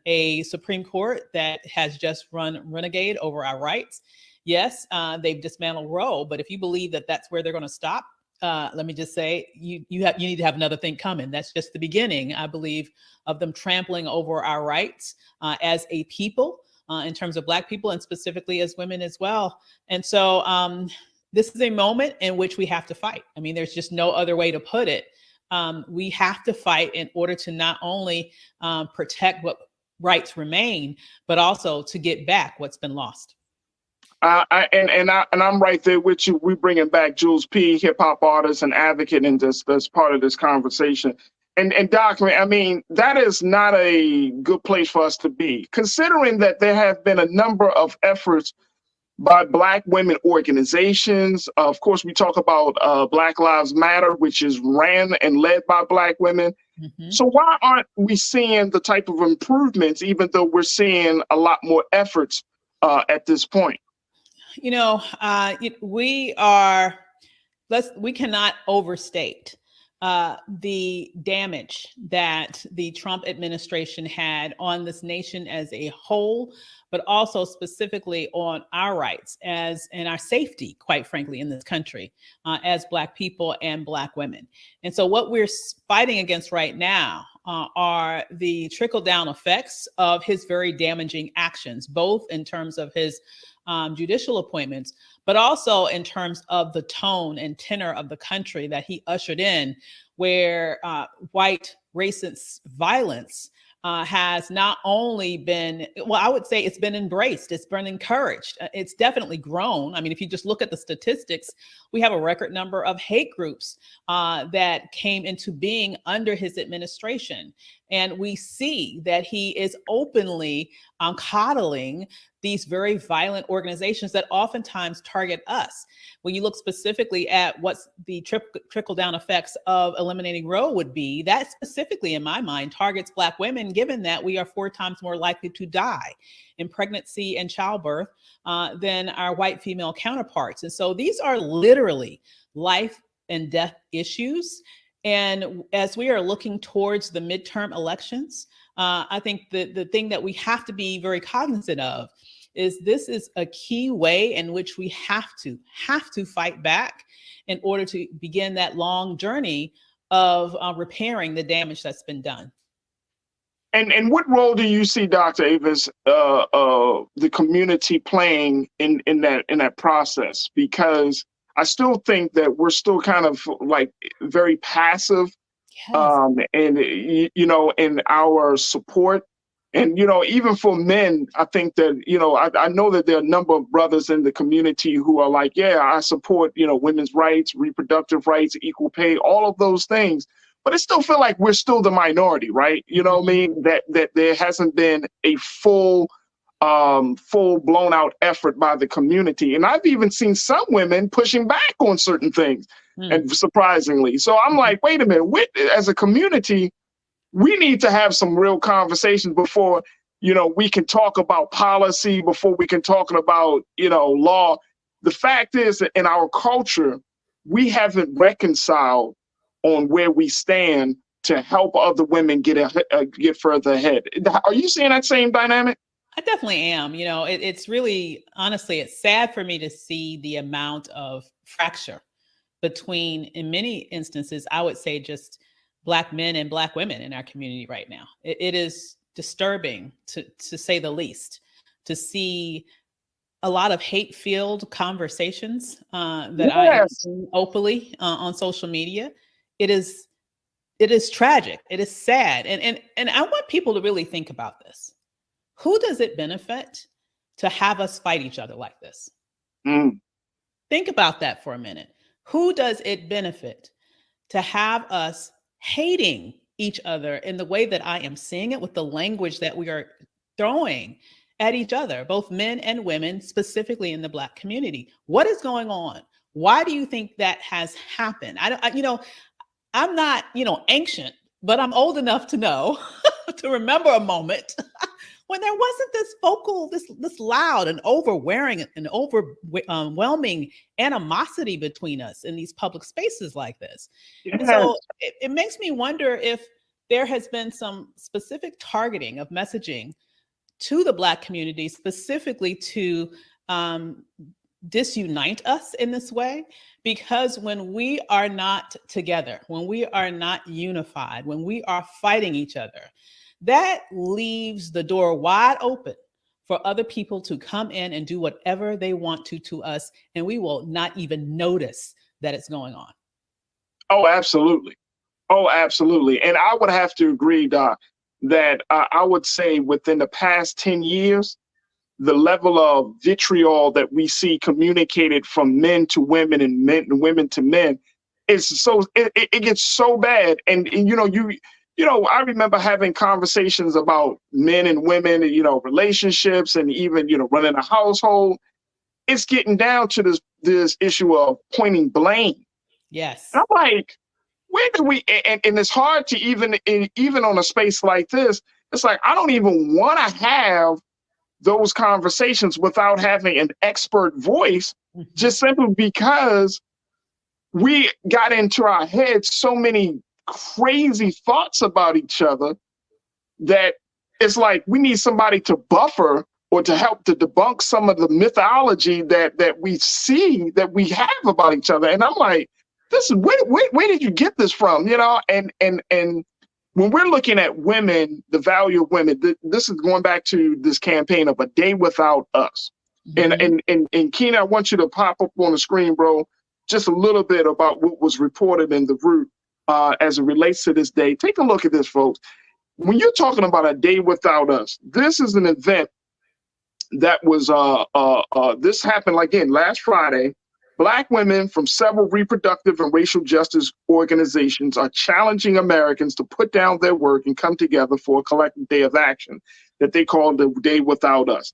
O: a Supreme Court that has just run renegade over our rights. Yes, they've dismantled Roe, but if you believe that that's where they're going to stop, let me just say, you need to have another thing coming. That's just the beginning, I believe, of them trampling over our rights as a people, in terms of Black people, and specifically as women as well. And so this is a moment in which we have to fight. I mean, there's just no other way to put it. We have to fight in order to not only protect what rights remain, but also to get back what's been lost.
A: I'm right there with you. We bringing back Jules P., hip hop artist and advocate, and that's part of this conversation. And Doc, I mean, that is not a good place for us to be, considering that there have been a number of efforts by Black women organizations. Of course, we talk about Black Lives Matter, which is ran and led by Black women. Mm-hmm. So why aren't we seeing the type of improvements, even though we're seeing a lot more efforts at this point? We cannot overstate the damage that the Trump administration had on this nation as a whole, but also specifically on our rights and our safety, quite frankly, in this country, as Black people and Black women. And so what we're fighting against right now are the trickle-down effects of his very damaging actions, both in terms of his judicial appointments, but also in terms of the tone and tenor of the country that he ushered in, where white racist violence has not only been, well, I would say it's been embraced, it's been encouraged, it's definitely grown. I mean, if you just look at the statistics, we have a record number of hate groups that came into being under his administration. And we see that he is openly coddling these very violent organizations that oftentimes target us. When you look specifically at what's the trickle-down effects of eliminating Roe would be, that specifically, in my mind, targets Black women, given that we are 4 times more likely to die in pregnancy and childbirth than our white female counterparts. And so these are literally life and death issues. And as we are looking towards the midterm elections, I think the thing that we have to be very cognizant of is this is a key way in which we have to fight back in order to begin that long journey of repairing the damage that's been done. And what role do you see, Dr. Avis, the community playing in that process? Because I still think that we're still kind of like very passive, yes. In our support. And, even for men, I think that, I know that there are a number of brothers in the community who are like, yeah, I support, women's rights, reproductive rights, equal pay, all of those things. But I still feel like we're still the minority, right? You know what I mean? That there hasn't been a full blown out effort by the community. And I've even seen some women pushing back on certain things, and surprisingly. So I'm like, wait a minute, as a community, we need to have some real conversations before, we can talk about policy, before we can talk about, law. The fact is that in our culture, we haven't reconciled on where we stand to help other women get further ahead. Are you seeing that same dynamic?
O: I definitely am. It's really, honestly, it's sad for me to see the amount of fracture between, in many instances, I would say just Black men and Black women in our community right now. It is disturbing, to say the least, to see a lot of hate-filled conversations that I am seeing openly on social media. It is tragic. It is sad. And I want people to really think about this. Who does it benefit to have us fight each other like this? Think about that for a minute. Who does it benefit to have us hating each other in the way that I am seeing it, with the language that we are throwing at each other, both men and women, specifically in the Black community. What is going on? Why do you think that has happened? I'm not, ancient, but I'm old enough to know, to remember a moment when there wasn't this vocal, this loud and overwhelming animosity between us in these public spaces like this. Yes. And so it makes me wonder if there has been some specific targeting of messaging to the Black community, specifically to disunite us in this way, because when we are not together, when we are not unified, when we are fighting each other, that leaves the door wide open for other people to come in and do whatever they want to us, and we will not even notice that it's going on.
A: Oh, absolutely. Oh, absolutely. And I would have to agree, Doc, that I would say within the past 10 years, the level of vitriol that we see communicated from men to women and women to men is so, it gets so bad. And I remember having conversations about men and women, relationships, and even, running a household. It's getting down to this issue of pointing blame.
O: Yes.
A: And I'm like, where do we, and it's hard to even on a space like this, it's like, I don't even want to have those conversations without having an expert voice, just simply because we got into our heads so many crazy thoughts about each other that it's like we need somebody to buffer or to help to debunk some of the mythology that we see that we have about each other. And I'm like, this is where did you get this from? And when we're looking at women, the value of women, this is going back to this campaign of A Day Without Us. Mm-hmm. And Keena, I want you to pop up on the screen, bro, just a little bit about what was reported in the Root as it relates to this day. Take a look at this, folks. When you're talking about A Day Without Us, this is an event that was, this happened again last Friday. Black women from several reproductive and racial justice organizations are challenging Americans to put down their work and come together for a collective day of action that they call the Day Without Us.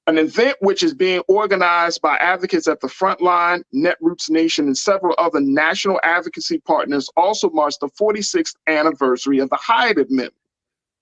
A: An event which is being organized by advocates at the Frontline, Netroots Nation, and several other national advocacy partners also marks the 46th anniversary of the Hyde Amendment.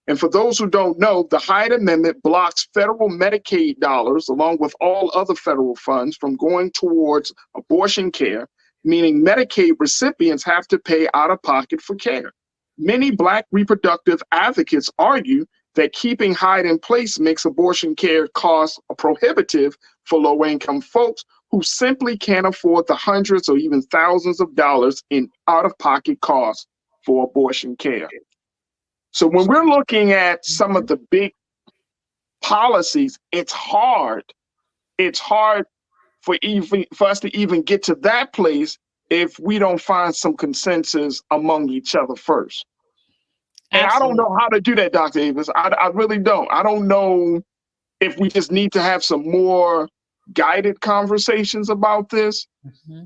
A: And for those who don't know, the Hyde Amendment blocks federal Medicaid dollars, along with all other federal funds, from going towards abortion care, meaning Medicaid recipients have to pay out of pocket for care. Many Black reproductive advocates argue that keeping Hyde in place makes abortion care costs prohibitive for low-income folks who simply can't afford the hundreds or even thousands of dollars in out-of-pocket costs for abortion care. So when we're looking at some of the big policies, it's hard. It's hard for us to even get to that place if we don't find some consensus among each other first. And absolutely. I don't know how to do that, Dr. Davis. I really don't. I don't know if we just need to have some more guided conversations about this,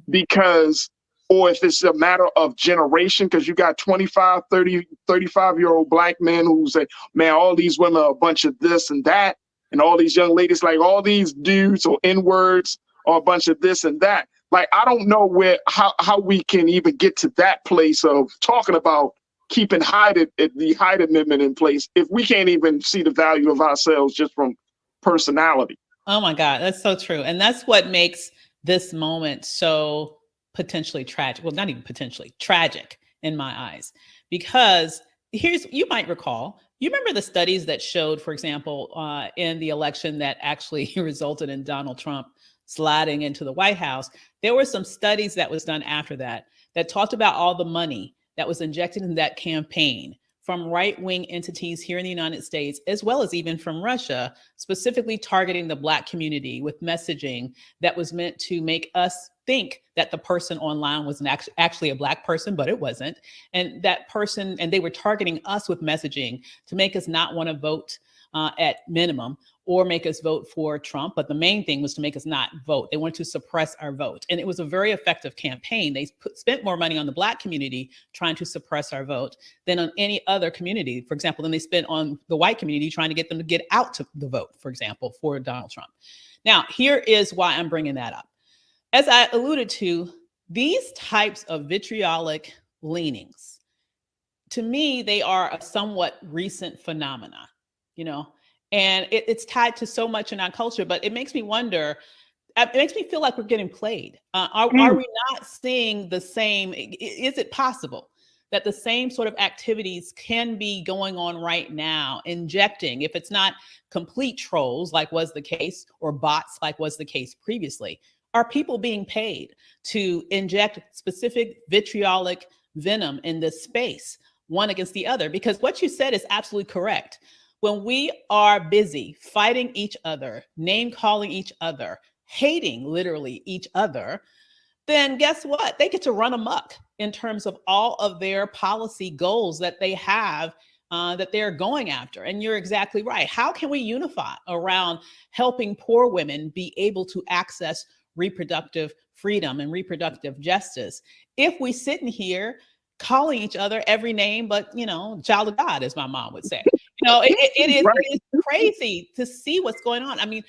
A: because, or if it's a matter of generation, because you got 25, 30, 35-year-old Black men who say, man, all these women are a bunch of this and that. And all these young ladies, like all these dudes or N-words are a bunch of this and that. Like, I don't know how we can even get to that place of talking about keeping the Hyde Amendment in place if we can't even see the value of ourselves just from personality.
O: Oh my God, that's so true. And that's what makes this moment so potentially tragic. Well, not even potentially, tragic in my eyes. Because you might recall, you remember the studies that showed, for example, in the election that actually resulted in Donald Trump sliding into the White House, there were some studies that was done after that talked about all the money that was injected in that campaign from right-wing entities here in the United States, as well as even from Russia, specifically targeting the Black community with messaging that was meant to make us think that the person online was actually a Black person, but it wasn't. And that person, and they were targeting us with messaging to make us not want to vote at minimum, or make us vote for Trump. But the main thing was to make us not vote. They wanted to suppress our vote. And it was a very effective campaign. They spent more money on the Black community trying to suppress our vote than on any other community. For example, than they spent on the white community trying to get them to get out to the vote, for example, for Donald Trump. Now, here is why I'm bringing that up. As I alluded to, these types of vitriolic leanings, to me, they are a somewhat recent phenomena, you know, and it's tied to so much in our culture, but it makes me wonder, it makes me feel like we're getting played. Are we not seeing the same? Is it possible that the same sort of activities can be going on right now, injecting, if it's not complete trolls like was the case, or bots like was the case previously, are people being paid to inject specific vitriolic venom in this space, one against the other? Because what you said is absolutely correct. When we are busy fighting each other, name calling each other, hating literally each other, then guess what? They get to run amok in terms of all of their policy goals that they have, that they're going after. And you're exactly right. How can we unify around helping poor women be able to access reproductive freedom and reproductive justice if we sit in here calling each other every name but, you know, child of God, as my mom would say? You know, it is crazy to see what's going on. I mean,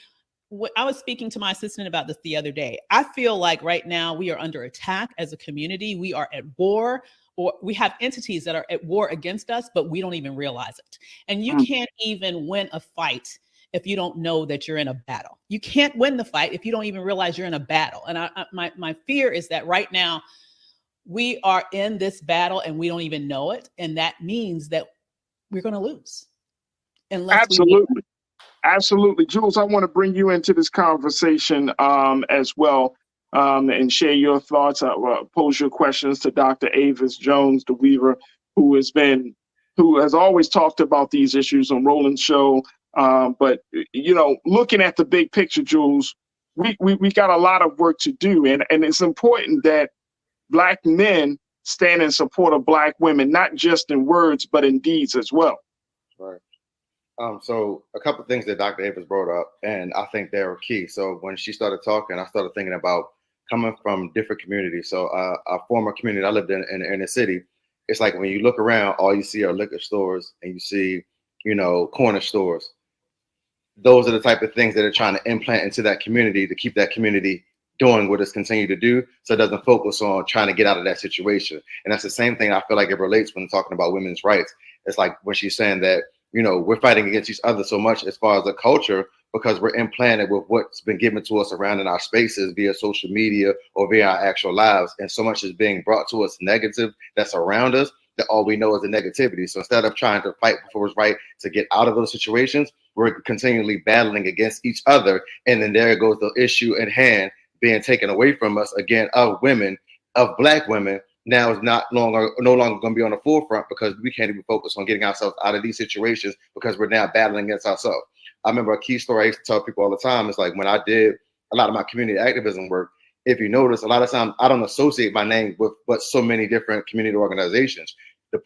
O: I was speaking to my assistant about this the other day. I feel like right now we are under attack as a community. We are at war, or we have entities that are at war against us, but we don't even realize it. And you can't even win a fight if you don't know that you're in a battle. You can't win the fight if you don't even realize you're in a battle. And my fear is that right now we are in this battle and we don't even know it. And that means that we're going to lose.
A: Absolutely. Absolutely. Jules, I want to bring you into this conversation as well, and share your thoughts. Pose your questions to Dr. Avis Jones, the Weaver, who has always talked about these issues on Roland's show. But, you know, looking at the big picture, Jules, we got a lot of work to do. And it's important that Black men stand in support of Black women, not just in words, but in deeds as well.
P: Right. So a couple of things that Dr. Avis brought up, and I think they were key. So when she started talking, I started thinking about coming from different communities. So a former community I lived in the city, it's like when you look around, all you see are liquor stores and you see, you know, corner stores. Those are the type of things that are trying to implant into that community to keep that community doing what it's continued to do, so it doesn't focus on trying to get out of that situation. And that's the same thing I feel like it relates when talking about women's rights. It's like when she's saying that, you know, we're fighting against each other so much as far as the culture because we're implanted with what's been given to us around in our spaces via social media or via our actual lives. And so much is being brought to us negative that's around us that all we know is the negativity. So instead of trying to fight for what's right to get out of those situations, we're continually battling against each other. And then there goes the issue at hand being taken away from us again, of women, of Black women. Now is no longer going to be on the forefront because we can't even focus on getting ourselves out of these situations because we're now battling against ourselves. I remember a key story I used to tell people all the time. It's like when I did a lot of my community activism work, if you notice, a lot of times I don't associate my name with but so many different community organizations. The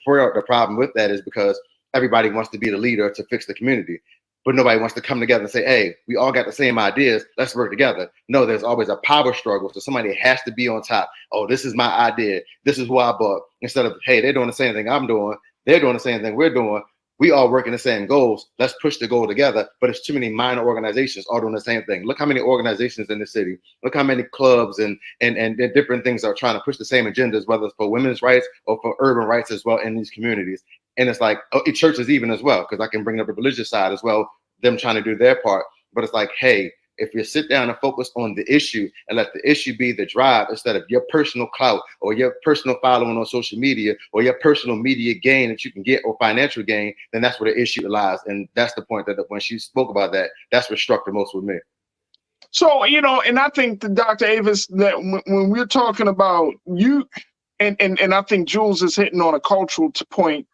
P: problem with that is because everybody wants to be the leader to fix the community, but nobody wants to come together and say, hey, we all got the same ideas, let's work together. No, there's always a power struggle. So somebody has to be on top. Oh, this is my idea. This is what I bought. Instead of, hey, they're doing the same thing I'm doing. They're doing the same thing we're doing. We all working the same goals. Let's push the goal together. But it's too many minor organizations all doing the same thing. Look how many organizations in the city. Look how many clubs and different things are trying to push the same agendas, whether it's for women's rights or for urban rights as well in these communities. And it's like, churches even as well, because I can bring up the religious side as well, them trying to do their part. But it's like, hey, if you sit down and focus on the issue and let the issue be the drive instead of your personal clout or your personal following on social media or your personal media gain that you can get or financial gain, then that's where the issue lies. And that's the point that when she spoke about that, that's what struck the most with me.
A: So, you know, and I think that Dr. Avis, that when we're talking about you, and I think Jules is hitting on a cultural point,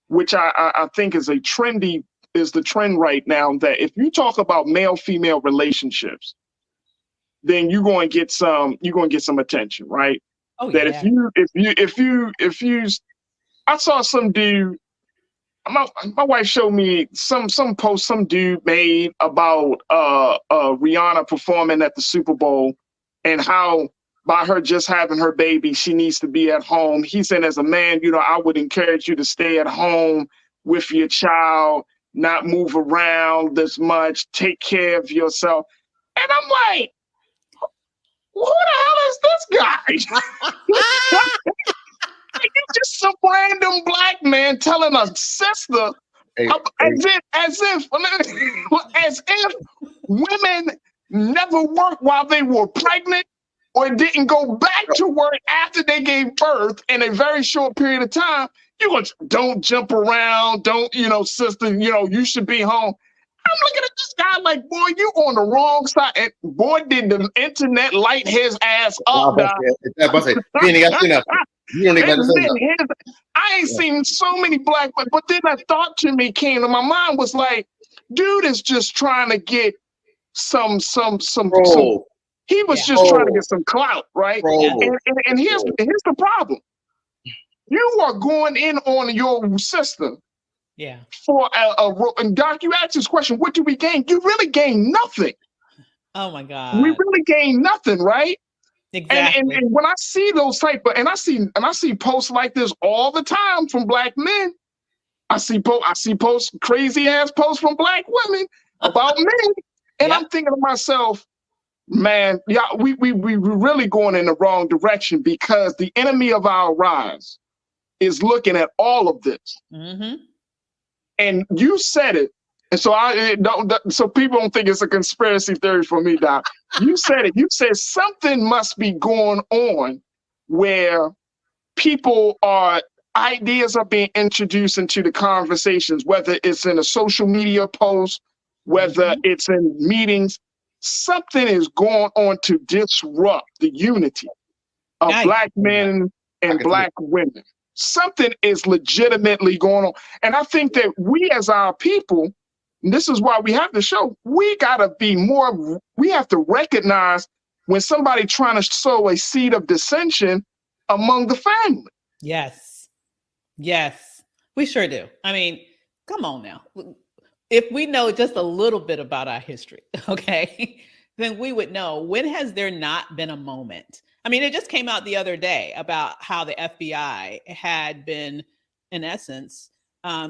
A: which I think is the trend right now, that if you talk about male-female relationships, then you're going to get some attention, right?
O: Oh,
A: that
O: yeah.
A: if you I saw some dude my wife showed me some post some dude made about Rihanna performing at the Super Bowl and how by her just having her baby, she needs to be at home. He said, as a man, I would encourage you to stay at home with your child, not move around as much, take care of yourself. And I'm like, who the hell is this guy? You just some random black man telling a sister as if women never worked while they were pregnant or didn't go back to work after they gave birth in a very short period of time. Don't jump around, don't, sister, you should be home. I'm looking at this guy like, boy, you on the wrong side. And boy, did the internet light his ass up. I ain't seen so many black, but then a thought to me came to my mind was like, dude is just trying to get some he was just trying to get some clout, right? And here's the problem. You are going in on your sister.
O: Yeah.
A: For and Doc, you asked this question, what do we gain? You really gain nothing.
O: Oh my God.
A: We really gain nothing, right?
O: Exactly.
A: And when I see those type of, and I see posts like this all the time from black men. I see posts, crazy ass posts from black women about men. And I'm thinking to myself, man, we really going in the wrong direction because the enemy of our rise is looking at all of this.
O: Mm-hmm.
A: And you said it, and so so people don't think it's a conspiracy theory for me, Doc. You said it. You said something must be going on where ideas are being introduced into the conversations, whether it's in a social media post, whether it's in meetings. Something is going on to disrupt the unity of black men and black women. Something is legitimately going on. And I think that we as our people, and this is why we have the show, we have to recognize when somebody trying to sow a seed of dissension among the family.
O: Yes. Yes, we sure do. I mean, come on now. If we know just a little bit about our history, okay, then we would know, when has there not been a moment? I mean, it just came out the other day about how the FBI had been, in essence,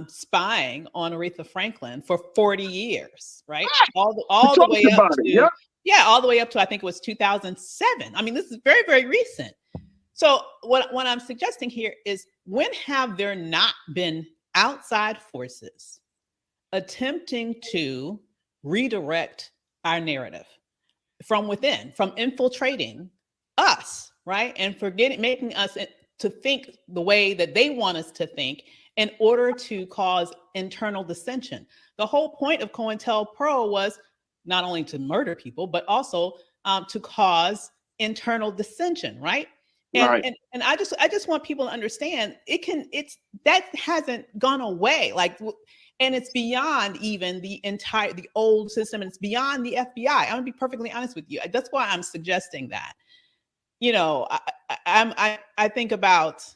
O: spying on Aretha Franklin for 40 years, right? All the way up to, all the way up to, I think it was 2007. I mean, this is very, very recent. So what I'm suggesting here is, when have there not been outside forces attempting to redirect our narrative from within, from infiltrating us, right? And making us to think the way that they want us to think in order to cause internal dissension. The whole point of COINTELPRO was not only to murder people, but also to cause internal dissension, right? And I just want people to understand that hasn't gone away. And it's beyond even the old system, and it's beyond the FBI. I'm gonna be perfectly honest with you. That's why I'm suggesting that. I think about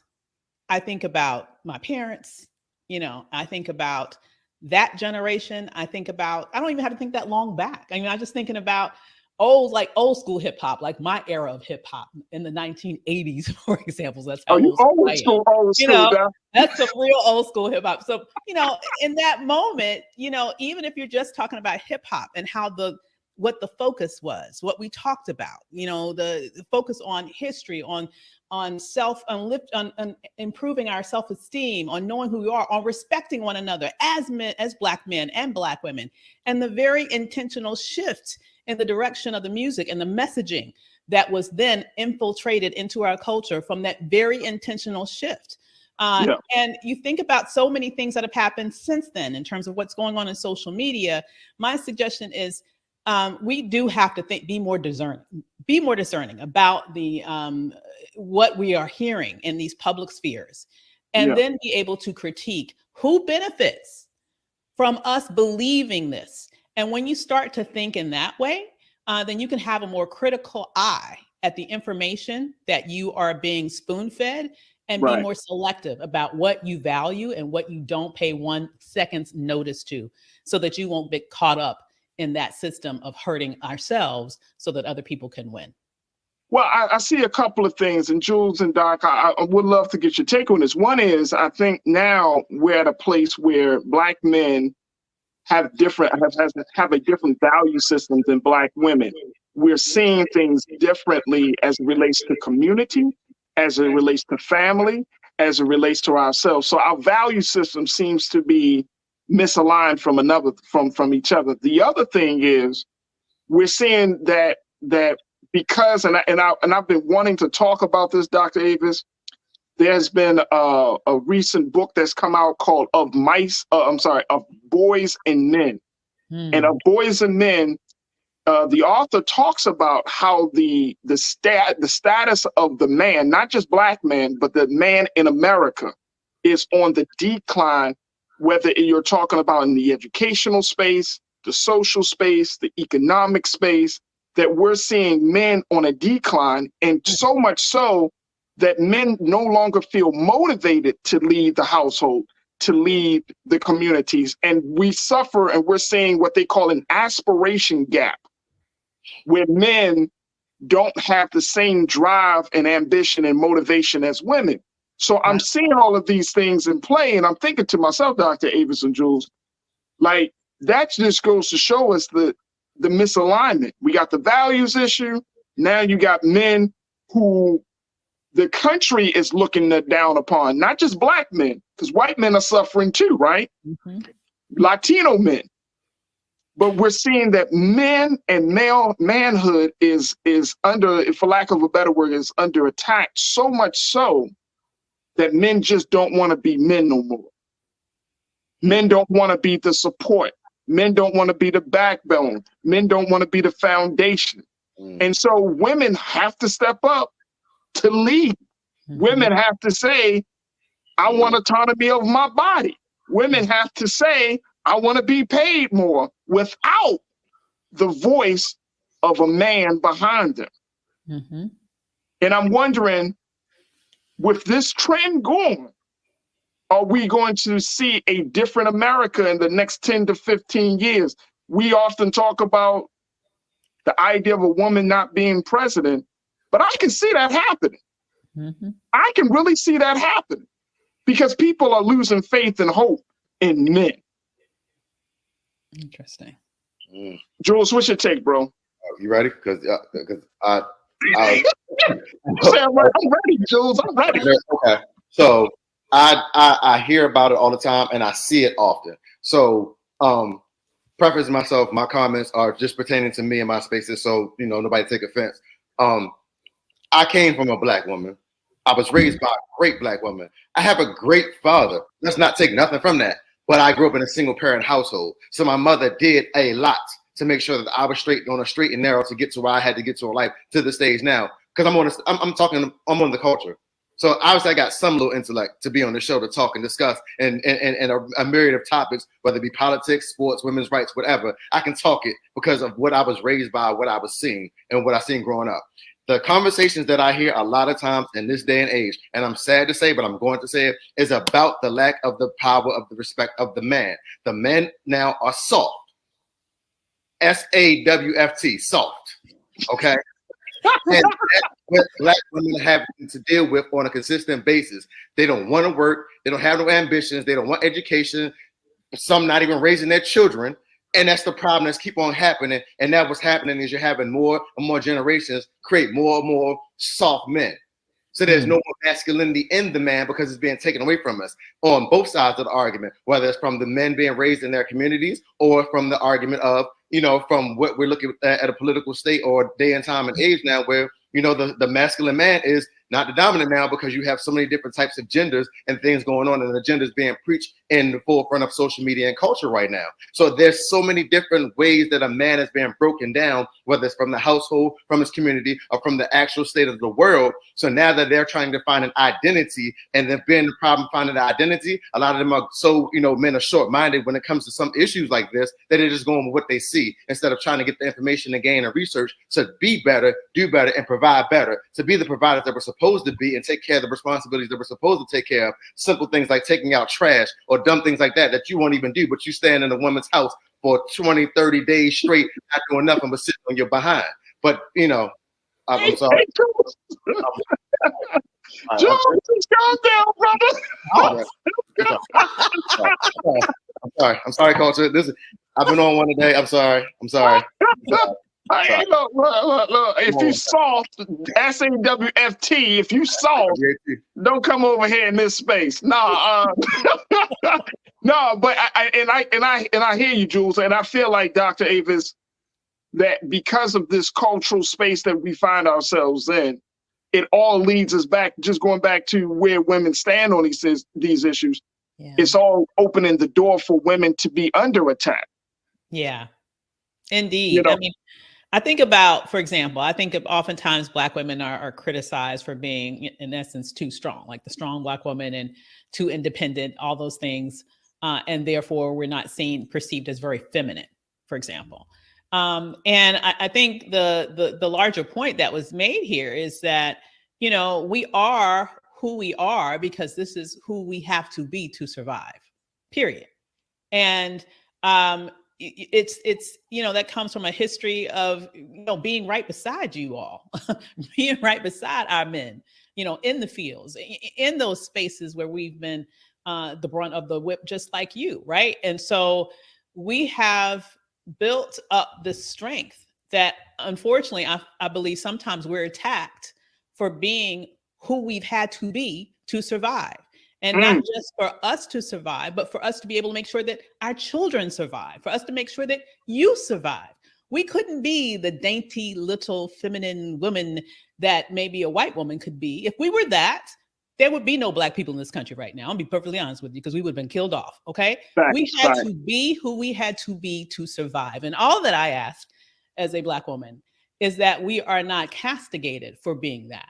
O: my parents. I think about that generation. I don't even have to think that long back. I mean, I'm just thinking about old school hip hop, like my era of hip hop in the 1980s, for example. That's how old school. That's a real old school hip hop. So, in that moment, even if you're just talking about hip hop and how what the focus was, what we talked about, the focus on history, on improving our self-esteem, on knowing who we are, on respecting one another as men, as black men and black women, and the very intentional shift in the direction of the music and the messaging that was then infiltrated into our culture from that very intentional shift. And you think about so many things that have happened since then in terms of what's going on in social media. My suggestion is we do have to be more discerning about the what we are hearing in these public spheres, and then be able to critique who benefits from us believing this. And when you start to think in that way, then you can have a more critical eye at the information that you are being spoon-fed, and be more selective about what you value and what you don't pay 1 second's notice to, so that you won't get caught up in that system of hurting ourselves so that other people can win.
A: Well, I see a couple of things, and Jules and Doc, I would love to get your take on this. One is, I think now we're at a place where Black men have a different value system than Black women. We're seeing things differently as it relates to community, as it relates to family, as it relates to ourselves. So our value system seems to be misaligned from each other. The other thing is, we're seeing that because, and I've been wanting to talk about this, Dr. Avis, there's been a recent book that's come out called Of Boys and Men. And Of Boys and Men, the author talks about how the status of the man, not just Black man, but the man in America, is on the decline, whether you're talking about in the educational space, the social space, the economic space, that we're seeing men on a decline, and so much so that men no longer feel motivated to lead the household, to lead the communities. And we suffer, and we're seeing what they call an aspiration gap, where men don't have the same drive and ambition and motivation as women. So I'm seeing all of these things in play, and I'm thinking to myself, Dr. Avis and Jules, like, that just goes to show us the misalignment. We got the values issue. Now you got men who the country is looking down upon, not just Black men, because white men are suffering too, right? Latino men. But we're seeing that men and manhood is under, for lack of a better word, is under attack, so much so that men just don't want to be men no more. Men don't want to be the support. Men don't want to be the backbone. Men don't want to be the foundation. And so women have to step up to lead. Women have to say, I want autonomy of my body. Women have to say, I want to be paid more, without the voice of a man behind them. And I'm wondering, with this trend going, are we going to see a different America in the next 10 to 15 years? We often talk about the idea of a woman not being president, but I can see that happening. I can really see that happening, because people are losing faith and hope in men.
O: Interesting.
A: Jules, what's your take, bro?
P: You ready? Because I'm
A: ready, Jules. I'm ready.
P: Okay. So I hear about it all the time, and I see it often. So preface myself, my comments are just pertaining to me and my spaces, so nobody take offense. I came from a Black woman. I was raised by a great Black woman. I have a great father. Let's not take nothing from that. But I grew up in a single parent household. So my mother did a lot to make sure that I was on a straight and narrow to get to where I had to get to in life, to the stage now. Because I'm on the culture. So obviously I got some little intellect to be on the show to talk and discuss and a myriad of topics, whether it be politics, sports, women's rights, whatever. I can talk it because of what I was raised by, what I was seeing, and what I seen growing up. The conversations that I hear a lot of times in this day and age, and I'm sad to say, but I'm going to say it, is about the lack of the power of the respect of the man. The men now are soft. SAWFT, soft. Okay? And that's what Black women have to deal with on a consistent basis. They don't want to work. They don't have no ambitions. They don't want education. Some not even raising their children. And that's the problem that's keep on happening. And that what's happening is you're having more and more generations create more and more soft men. So there's no more masculinity in the man because it's being taken away from us on both sides of the argument, whether it's from the men being raised in their communities or from the argument of, from what we're looking at a political state or day and time and age now where, the masculine man is not the dominant now because you have so many different types of genders and things going on and agendas being preached in the forefront of social media and culture right now. So there's so many different ways that a man is being broken down, whether it's from the household, from his community, or from the actual state of the world. So now that they're trying to find an identity and they've been the problem finding the identity, a lot of them are so, men are short-minded when it comes to some issues like this that they're just going with what they see instead of trying to get the information and gain and research to be better, do better, and provide better, to be the providers that we're supposed supposed to be and take care of the responsibilities that we're supposed to take care of. Simple things like taking out trash or dumb things like that you won't even do, but you stand in a woman's house for 20, 30 days straight, not doing nothing but sitting on your behind. But, you know, I'm sorry.
A: Jules, calm down, brother.
P: I'm sorry, Culture. I've been on one today. I'm sorry.
A: Hey, look. If you soft, SAWFT, if you soft, don't come over here in this space. No, but I hear you, Jules, and I feel like Dr. Avis, that because of this cultural space that we find ourselves in, it all leads us back, just going back to where women stand on these issues. Yeah. It's all opening the door for women to be under attack.
O: Yeah, indeed. I mean, I think about, for example, oftentimes Black women are criticized for being, in essence, too strong, like the strong Black woman, and too independent, all those things. And therefore, we're not perceived as very feminine, for example. And I think the larger point that was made here is that, you know, we are who we are because this is who we have to be to survive, period. And it's you know, that comes from a history of, you know, being right beside you all, being right beside our men, you know, in the fields, in those spaces where we've been the brunt of the whip, just like you, right? And so we have built up this strength that, unfortunately, I believe sometimes we're attacked for being who we've had to be to survive. And not just for us to survive, but for us to be able to make sure that our children survive, for us to make sure that you survive. We couldn't be the dainty little feminine woman that maybe a white woman could be. If we were that, there would be no Black people in this country right now. I'll be perfectly honest with you, because we would have been killed off. Okay. We had to be who we had to be to survive. And all that I ask as a Black woman is that we are not castigated for being that.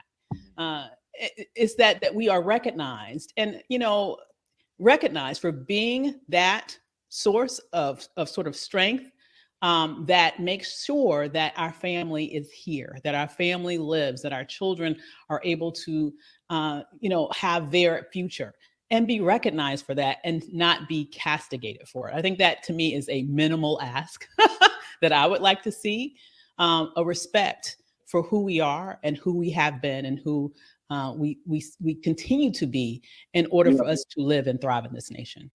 O: Is that we are recognized, and, you know, recognized for being that source of sort of strength that makes sure that our family is here, that our family lives, that our children are able to, you know, have their future, and be recognized for that and not be castigated for it. I think that, to me, is a minimal ask that I would like to see, a respect for who we are and who we have been and who we continue to be in order for us to live and thrive in this nation.